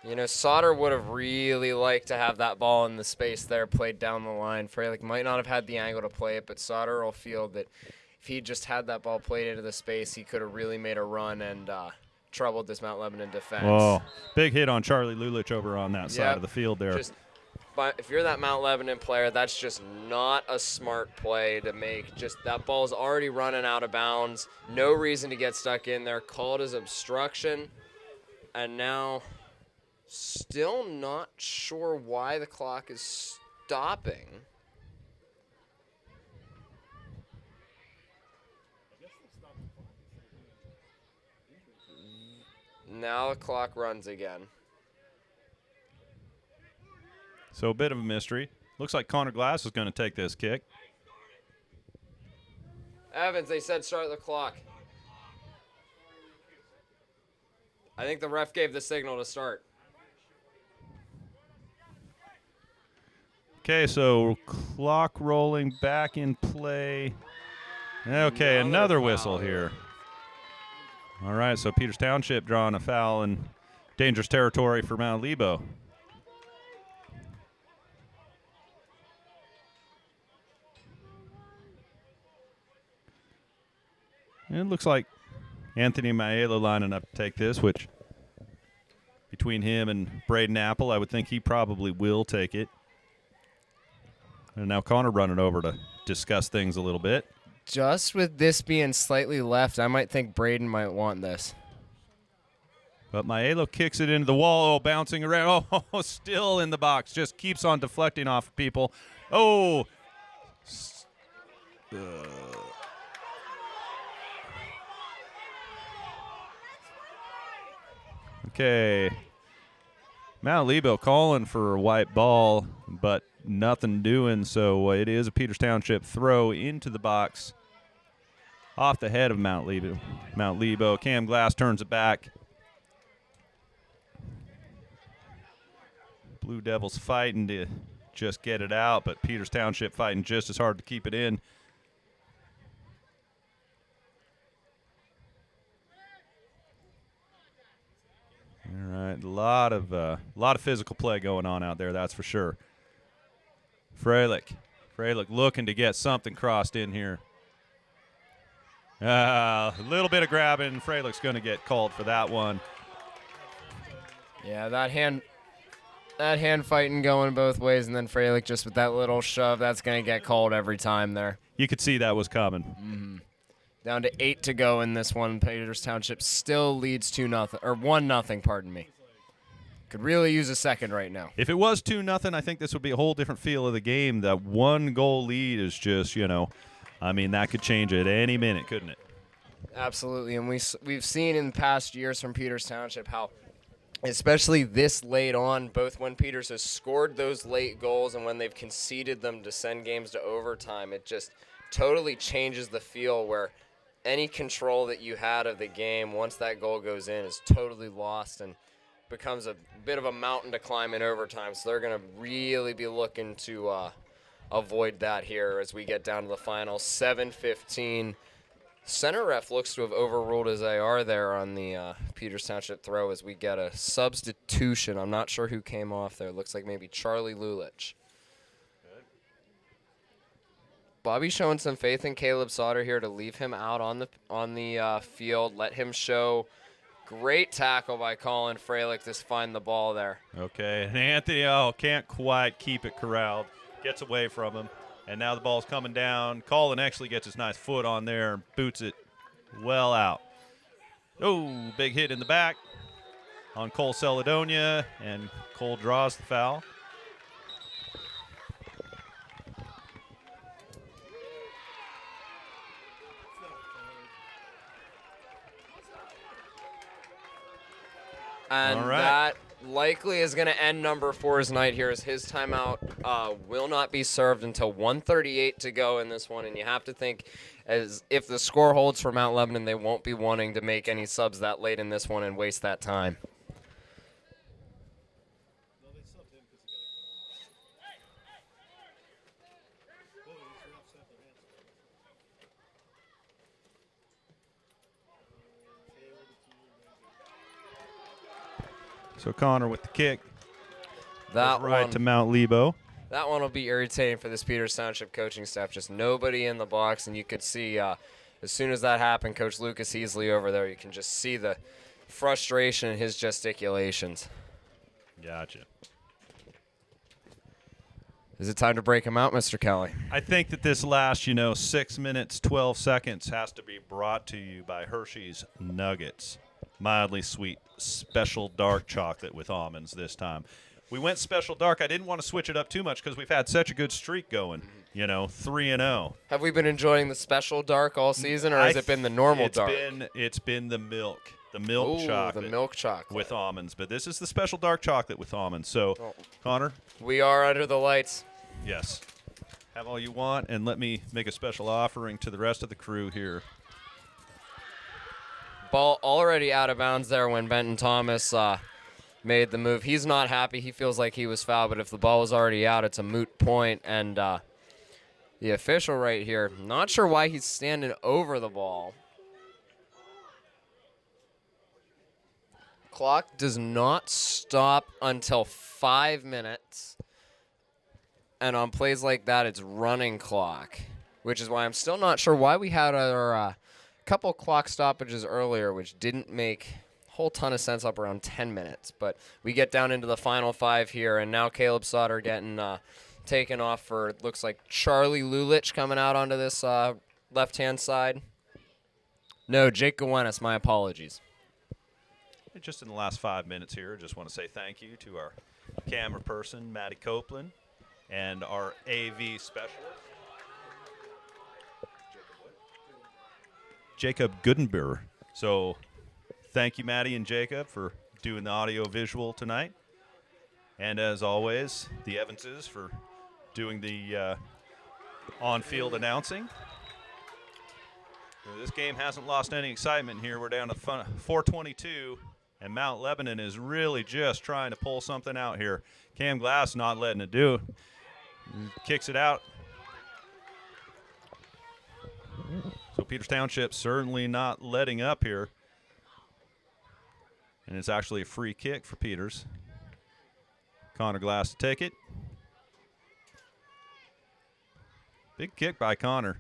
You know, Sauter would have really liked to have that ball in the space there played down the line. Freilich might not have had the angle to play it, but Sauter will feel that if he just had that ball played into the space, he could have really made a run and troubled this Mount Lebanon defense. Oh, big hit on Charlie Lulich over on that side of the field there. But if you're that Mount Lebanon player, that's just not a smart play to make. Just that ball's already running out of bounds. No reason to get stuck in there. Called as obstruction. And now still not sure why the clock is stopping. Now the clock runs again. So a bit of a mystery. Looks like Connor Glass is going to take this kick. Evans, they said start the clock. I think the ref gave the signal to start. Okay, so clock rolling back in play. Okay, another whistle here. All right, so Peters Township drawing a foul in dangerous territory for Mount Lebo. It looks like Anthony Maelo lining up to take this, which between him and Braden Apple, I would think he probably will take it. And now Connor running over to discuss things a little bit. Just with this being slightly left, I might think Braden might want this. But Maelo kicks it into the wall. Oh, bouncing around. Oh, still in the box. Just keeps on deflecting off of people. Oh. Okay. Mount Lebo calling for a white ball, but nothing doing, so it is a Peters Township throw into the box off the head of Mount Lebo. Mount Lebo. Cam Glass turns it back. Blue Devils fighting to just get it out, but Peters Township fighting just as hard to keep it in. All right, a lot of physical play going on out there, that's for sure. Freilich looking to get something crossed in here. A little bit of grabbing. Freilich's going to get called for that one. Yeah, that hand fighting going both ways, and then Freilich just with that little shove, that's going to get called every time there. You could see that was coming. Down to 8 to go in this one. Peters Township still leads 2-0, or 1-0, pardon me. Could really use a second right now. If it was 2-0, I think this would be a whole different feel of the game. That 1-goal lead is just, that could change at any minute, couldn't it? Absolutely, and we've seen in past years from Peters Township how, especially this late on, both when Peters has scored those late goals and when they've conceded them to send games to overtime, it just totally changes the feel where any control that you had of the game once that goal goes in is totally lost and becomes a bit of a mountain to climb in overtime. So they're going to really be looking to avoid that here as we get down to the final 7:15. Center ref looks to have overruled his AR there on the Peters Township throw as we get a substitution. I'm not sure who came off there. It looks like maybe Charlie Lulich. Bobby's showing some faith in Caleb Sauter here to leave him out on the field, let him show. Great tackle by Colin Freilich to find the ball there. Okay, and Anthony, can't quite keep it corralled. Gets away from him, and now the ball's coming down. Colin actually gets his nice foot on there and boots it well out. Oh, big hit in the back on Cole Celedonia, and Cole draws the foul. And that likely is going to end number 4's night here as his timeout will not be served until 1:38 to go in this one. And you have to think, as if the score holds for Mount Lebanon, they won't be wanting to make any subs that late in this one and waste that time. So Connor with the kick. That right one to Mount Lebo. That one will be irritating for this Peters Township coaching staff. Just nobody in the box, and you could see as soon as that happened, Coach Lucas Heasley over there, you can just see the frustration in his gesticulations. Gotcha. Is it time to break him out, Mr. Kelly? I think that this last, 6 minutes, 12 seconds has to be brought to you by Hershey's Nuggets. Mildly sweet, special dark chocolate with almonds this time. We went special dark. I didn't want to switch it up too much because we've had such a good streak going, 3-0. Have we been enjoying the special dark all season, or has it been the normal dark? It's been the milk. The milk chocolate. The milk chocolate. With almonds. But this is the special dark chocolate with almonds. So, Connor? We are under the lights. Yes. Have all you want, and let me make a special offering to the rest of the crew here. Ball already out of bounds there when Benton Thomas made the move. He's not happy. He feels like he was fouled, but if the ball was already out, it's a moot point. And the official right here, not sure why he's standing over the ball. Clock does not stop until 5 minutes. And on plays like that, it's running clock, which is why I'm still not sure why we had our couple clock stoppages earlier, which didn't make a whole ton of sense up around 10 minutes. But we get down into the final 5 here, and now Caleb Sauter getting taken off for, it looks like, Charlie Lulich coming out onto this left-hand side. No, Jake Gowenis, my apologies. Just in the last 5 minutes here, just want to say thank you to our camera person, Maddie Copeland, and our AV specialist, Jacob Goodenberg. So thank you, Maddie and Jacob, for doing the audio-visual tonight. And as always, the Evanses for doing the on-field announcing. This game hasn't lost any excitement here. We're down to 4:22 And Mount Lebanon is really just trying to pull something out here. Cam Glass not letting it do. Kicks it out. So Peters Township certainly not letting up here. And it's actually a free kick for Peters. Connor Glass to take it. Big kick by Connor.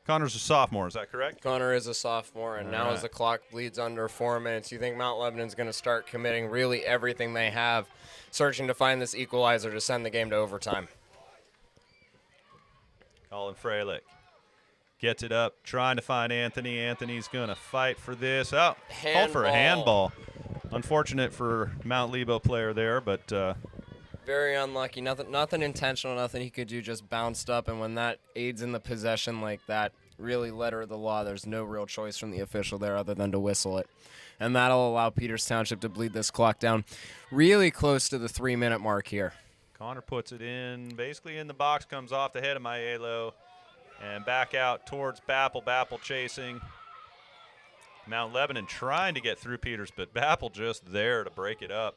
Connor's a sophomore, is that correct? Connor is a sophomore, and now as the clock bleeds under 4 minutes, you think Mount Lebanon's going to start committing really everything they have, searching to find this equalizer to send the game to overtime. Colin Freilich gets it up, trying to find Anthony. Anthony's going to fight for this. Oh, called for a handball. Unfortunate for Mount Lebo player there, but very unlucky. Nothing intentional, nothing he could do, just bounced up. And when that aids in the possession like that, really letter of the law, there's no real choice from the official there other than to whistle it. And that'll allow Peters Township to bleed this clock down really close to the 3-minute mark here. Connor puts it in, basically in the box, comes off the head of Maiello, and back out towards Bappel. Bappel chasing. Mount Lebanon trying to get through Peters, but Bappel just there to break it up.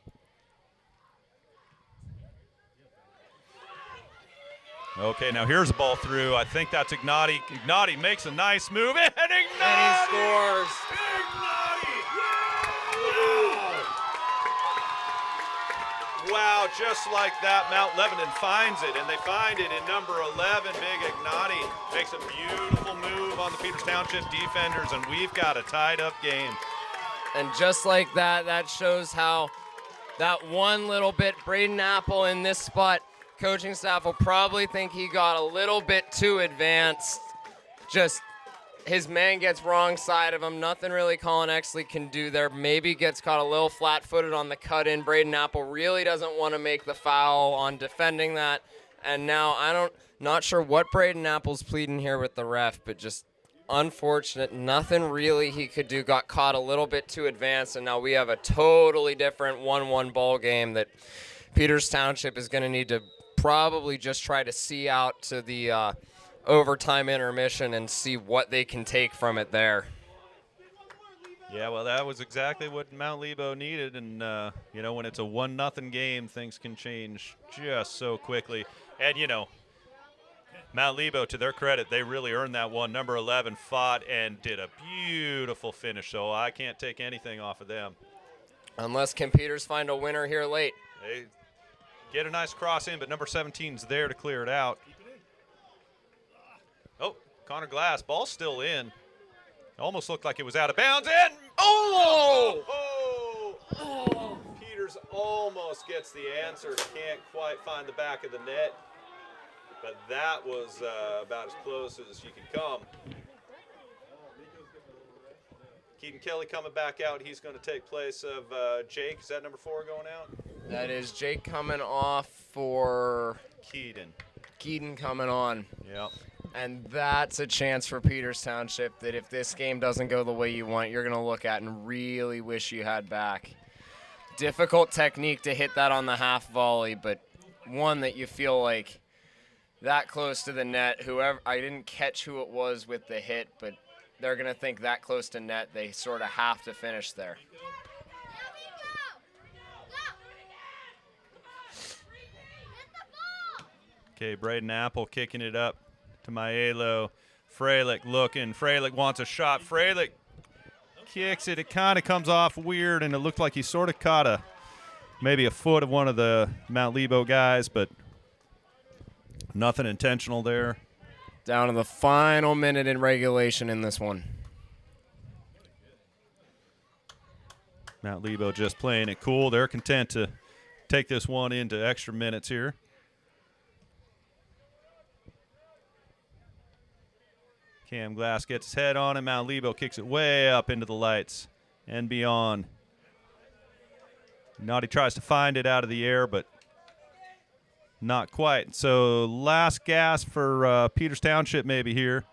Okay, now here's a ball through. I think that's Ignotti. Ignotti makes a nice move, and Ignotti! And he scores. Ignotti! Wow, just like that, Mount Lebanon finds it, and they find it in number 11. Big Ignotti makes a beautiful move on the Peters Township defenders, and we've got a tied-up game. And just like that, that shows how that one little bit, Braden Apple in this spot, coaching staff will probably think he got a little bit too advanced. Just his man gets wrong side of him. Nothing really Colin Exley can do there. Maybe gets caught a little flat-footed on the cut-in. Braden Apple really doesn't want to make the foul on defending that. And now not sure what Braden Apple's pleading here with the ref, but just unfortunate. Nothing really he could do. Got caught a little bit too advanced, and now we have a totally different 1-1 ball game that Peters Township is going to need to probably just try to see out to the overtime intermission and see what they can take from it there. Yeah, well, that was exactly what Mount Lebo needed, and when it's a 1-0 game, things can change just so quickly. And Mount Lebo, to their credit, they really earned that one. Number 11 fought and did a beautiful finish, so I can't take anything off of them. Unless can Peters find a winner here late. They get a nice cross in, but number 17's there to clear it out. Oh, Connor Glass, ball's still in. Almost looked like it was out of bounds, and Peters almost gets the answer. Can't quite find the back of the net, but that was about as close as you could come. Keaton Kelly coming back out. He's going to take place of Jake. Is that number 4 going out? That is Jake coming off for Keaton coming on. Yep. And that's a chance for Peters Township that if this game doesn't go the way you want, you're going to look at and really wish you had back. Difficult technique to hit that on the half volley, but one that you feel like that close to the net. I didn't catch who it was with the hit, but they're going to think that close to net, they sort of have to finish there. Okay, Braden Apple kicking it up to Maiello. Freilich looking. Freilich wants a shot. Freilich kicks it. It kind of comes off weird, and it looked like he sort of caught maybe a foot of one of the Mount Lebo guys, but nothing intentional there. Down to the final minute in regulation in this one. Mount Lebo just playing it cool. They're content to take this one into extra minutes here. Cam Glass gets his head on it. Mount Lebo kicks it way up into the lights and beyond. Naughty tries to find it out of the air, but not quite. So last gasp for Peters Township maybe here.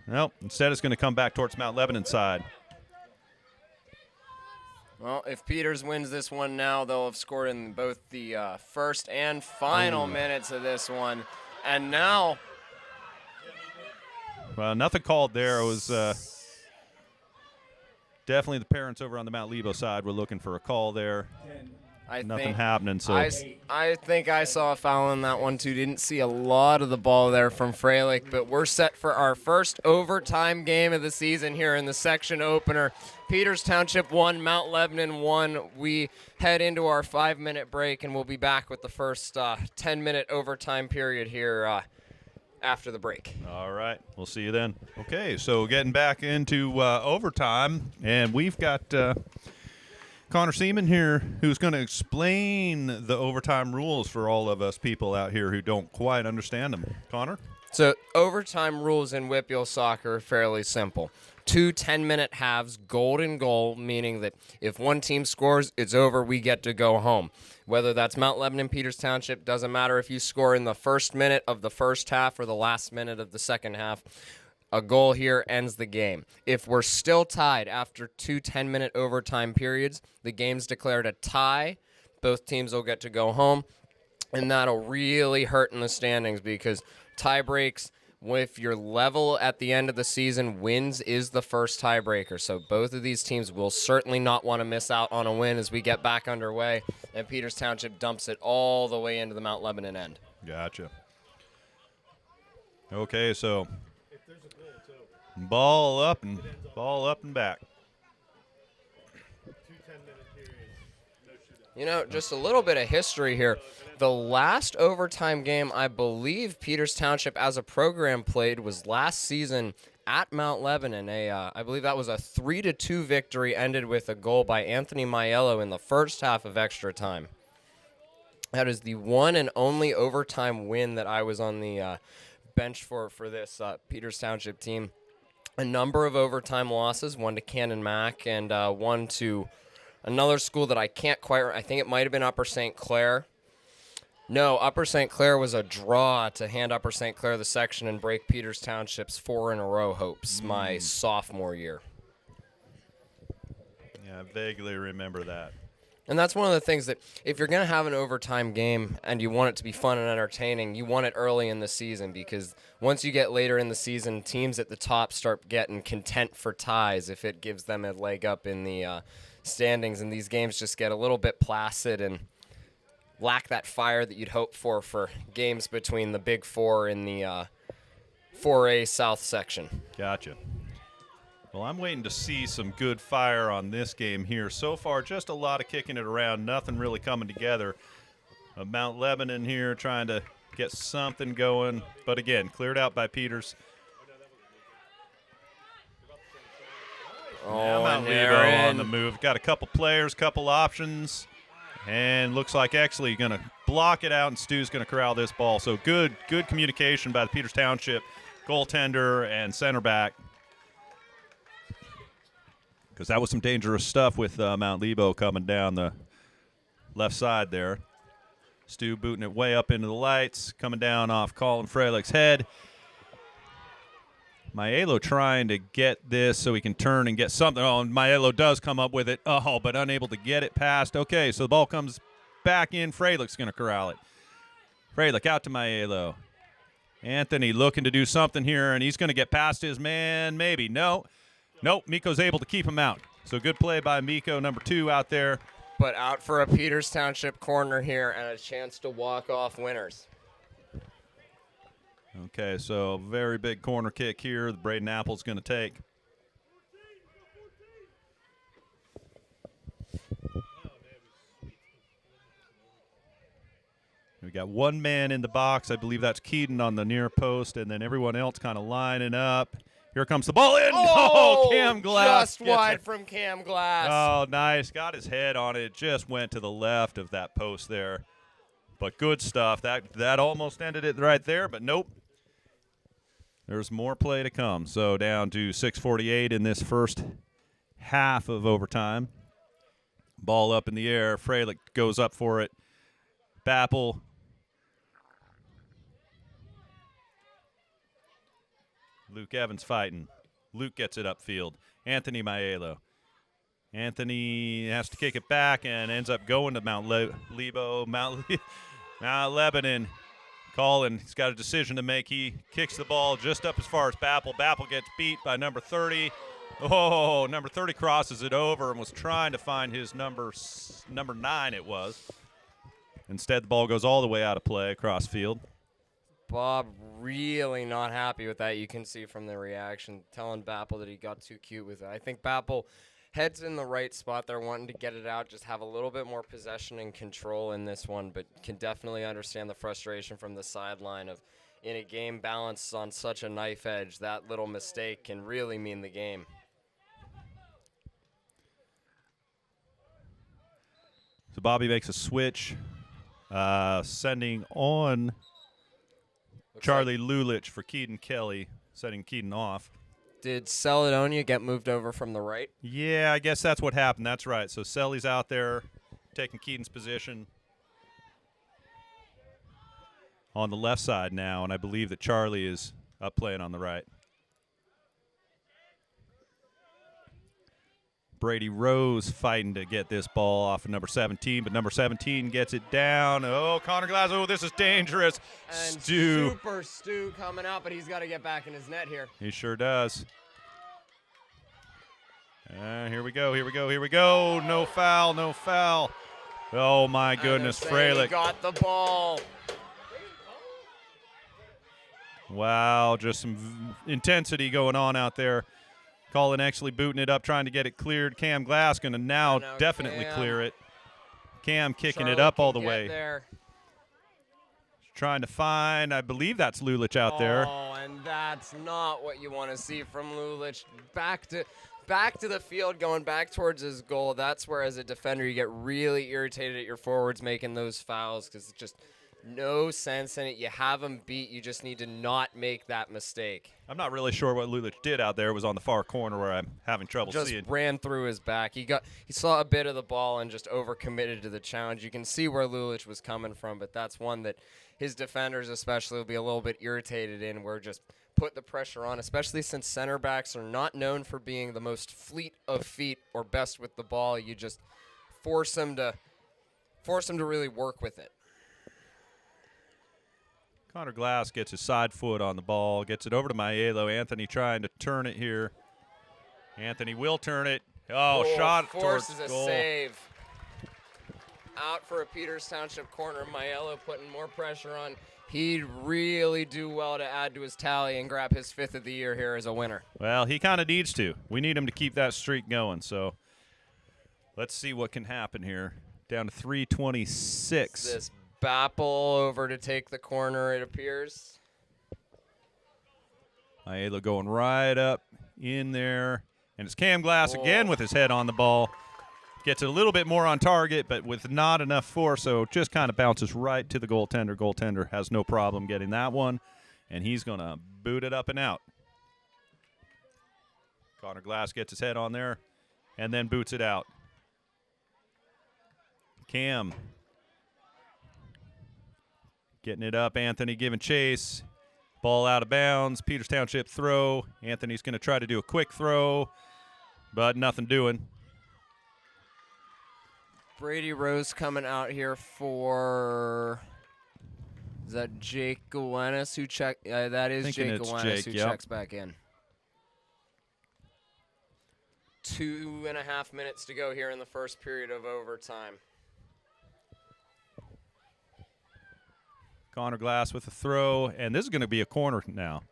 Nope. Instead, it's going to come back towards Mount Lebanon side. Well, if Peters wins this one now, they'll have scored in both the first and final minutes of this one. And now... Well, nothing called there. It was definitely the parents over on the Mount Lebo side were looking for a call there. Nothing happening. So I think I saw a foul in that one too. Didn't see a lot of the ball there from Freilich, but we're set for our first overtime game of the season here in the section opener. Peters Township 1, Mount Lebanon 1. We head into our 5-minute break, and we'll be back with the first 10-minute overtime period here after the break. All right. We'll see you then. Okay, so getting back into overtime, and we've got Connor Seaman here, who's going to explain the overtime rules for all of us people out here who don't quite understand them. Connor? So overtime rules in Whitfield soccer are fairly simple. 2 10-minute halves, golden goal, meaning that if one team scores, it's over, we get to go home. Whether that's Mount Lebanon, Peters Township, doesn't matter if you score in the first minute of the first half or the last minute of the second half. A goal here ends the game. If we're still tied after 2 10-minute overtime periods, the game's declared a tie. Both teams will get to go home, and that'll really hurt in the standings because tie breaks, if you're level at the end of the season, wins is the first tiebreaker. So both of these teams will certainly not want to miss out on a win as we get back underway, and Peters Township dumps it all the way into the Mount Lebanon end. Gotcha. Okay, so ball up and back. You know, just a little bit of history here. The last overtime game I believe Peters Township as a program played was last season at Mount Lebanon. I believe that was a 3-2 victory, ended with a goal by Anthony Maiello in the first half of extra time. That is the one and only overtime win that I was on the bench for this Peters Township team. A number of overtime losses, one to Cannon Mac and one to another school that I can't quite – I think it might have been Upper St. Clair. No, Upper St. Clair was a draw to hand Upper St. Clair the section and break Peters Township's 4-in-a-row hopes my sophomore year. Yeah, I vaguely remember that. And that's one of the things that if you're going to have an overtime game and you want it to be fun and entertaining, you want it early in the season because once you get later in the season, teams at the top start getting content for ties if it gives them a leg up in the standings, and these games just get a little bit placid and lack that fire that you'd hope for games between the Big Four in the 4A South section. Gotcha. Well, I'm waiting to see some good fire on this game here. So far, just a lot of kicking it around, nothing really coming together. Mount Lebanon here trying to get something going, but again, cleared out by Peters. Oh, Mount Lebo on the move. Got a couple players, couple options, and looks like actually going to block it out, and Stu's going to corral this ball. So good communication by the Peters Township goaltender and center back. Because that was some dangerous stuff with Mount Lebo coming down the left side there. Stu booting it way up into the lights, coming down off Colin Freilich's head. Maiello trying to get this so he can turn and get something. Oh, and Maiello does come up with it. Oh, but unable to get it past. Okay, so the ball comes back in. Freilich's going to corral it. Freilich out to Maiello. Anthony looking to do something here, and he's going to get past his man. Maybe. Nope, Miko's able to keep him out. So good play by Miko, number 2 out there. But out for a Peters Township corner here and a chance to walk off winners. Okay, so very big corner kick here. The Braden Apple's going to take. We got one man in the box. I believe that's Keaton on the near post, and then everyone else kind of lining up. Here comes the ball in. Oh, Cam Glass. Just wide from Cam Glass. Oh, nice. Got his head on it. Just went to the left of that post there. But good stuff. That almost ended it right there, but nope. There's more play to come. So down to 6:48 in this first half of overtime. Ball up in the air. Freilich goes up for it. Bappel. Luke Evans fighting. Luke gets it upfield. Anthony Maiello. Anthony has to kick it back and ends up going to Mount Lebo. Mount Lebanon. Colin, he's got a decision to make. He kicks the ball just up as far as Bappel. Bappel gets beat by number 30. Oh, number 30 crosses it over and was trying to find his number 9 it was. Instead, the ball goes all the way out of play across field. Bob really not happy with that. You can see from the reaction, telling Bappel that he got too cute with it. I think Bappel heads in the right spot there, wanting to get it out, just have a little bit more possession and control in this one, but can definitely understand the frustration from the sideline of, in a game balanced on such a knife edge, that little mistake can really mean the game. So Bobby makes a switch, sending on Charlie Lulich for Keaton Kelly, setting Keaton off. Did Caledonia get moved over from the right? Yeah, I guess that's what happened. That's right. So Selly's out there taking Keaton's position on the left side now, and I believe that Charlie is up playing on the right. Brady Rose fighting to get this ball off of number 17, but number 17 gets it down. Oh, Connor Glass, oh, this is dangerous. And Stu. Super Stu coming out, but he's got to get back in his net here. He sure does. Here we go, here we go, here we go. No foul, no foul. Oh, my goodness, Freilich. Got the ball. Wow, just some intensity going on out there. Colin actually booting it up, trying to get it cleared. Cam Glass going to now definitely clear it. Cam kicking it up all the way. There. Trying to find, I believe that's Lulich out there. Oh, and that's not what you want to see from Lulich. Back to the field, going back towards his goal. That's where, as a defender, you get really irritated at your forwards making those fouls because it's just no sense in it. You have them beat. You just need to not make that mistake. I'm not really sure what Lulich did out there. It was on the far corner where I'm having trouble seeing. Just ran through his back. He saw a bit of the ball and just overcommitted to the challenge. You can see where Lulich was coming from, but that's one that his defenders especially will be a little bit irritated in, where just put the pressure on, especially since center backs are not known for being the most fleet of feet or best with the ball. You just force them to really work with it. Connor Glass gets his side foot on the ball, gets it over to Maiello. Anthony trying to turn it here. Anthony will turn it. Oh, shot towards forces a goal. save. Out for a Peters Township corner. Maiello putting more pressure on. He'd really do well to add to his tally and grab his 5th of the year here as a winner. Well, he kind of needs to. We need him to keep that streak going. So let's see what can happen here. Down to 3:26. This Bappel over to take the corner, it appears. Maiello going right up in there. And it's Cam Glass again with his head on the ball. Gets it a little bit more on target, but with not enough force, so just kind of bounces right to the goaltender. Goaltender has no problem getting that one, and he's going to boot it up and out. Connor Glass gets his head on there and then boots it out. Cam getting it up. Anthony giving chase. Ball out of bounds. Peters Township throw. Anthony's going to try to do a quick throw, but nothing doing. Brady Rose coming out here for, is that Jake Gowennis who checked? That is Jake Gowennis who checks back in. 2.5 minutes to go here in the first period of overtime. Connor Glass with a throw, and this is going to be a corner now.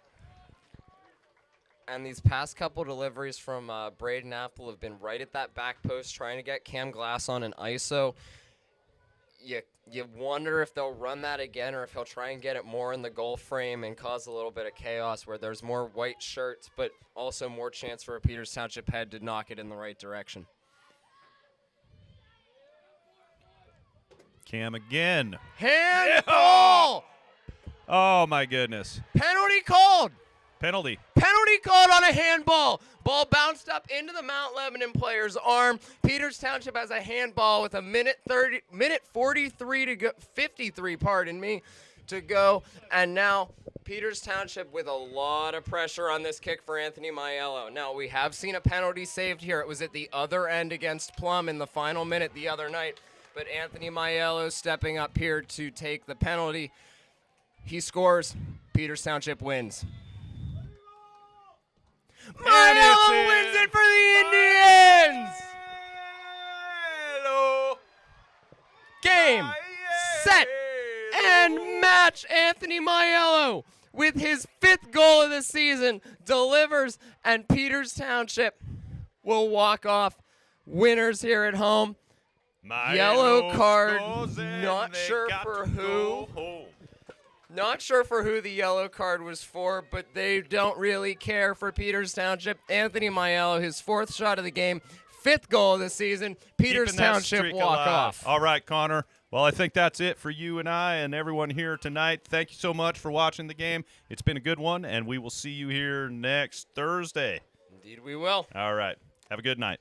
And these past couple deliveries from Braden Apple have been right at that back post, trying to get Cam Glass on an ISO. You wonder if they'll run that again, or if he'll try and get it more in the goal frame and cause a little bit of chaos where there's more white shirts, but also more chance for a Peters Township head to knock it in the right direction. Cam again. Handball! Oh, my goodness. Penalty called! Penalty. Penalty called on a handball. Ball bounced up into the Mount Lebanon player's arm. Peters Township has a handball with a minute 43 to go, 53, pardon me, to go. And now Peters Township with a lot of pressure on this kick for Anthony Maiello. Now, we have seen a penalty saved here. It was at the other end against Plum in the final minute the other night. But Anthony Maiello stepping up here to take the penalty. He scores. Peters Township wins. Maiello wins it for Anthony Maiello, with his 5th goal of the season, delivers, and Peters Township will walk off winners here at home. Yellow card, not sure for who. Not sure for who the yellow card was for, but they don't really care for Peters Township. Anthony Maiello, his 4th shot of the game, 5th goal of the season. Peters Township walk off. All right, Connor. Well, I think that's it for you and I and everyone here tonight. Thank you so much for watching the game. It's been a good one, and we will see you here next Thursday. Indeed we will. All right. Have a good night.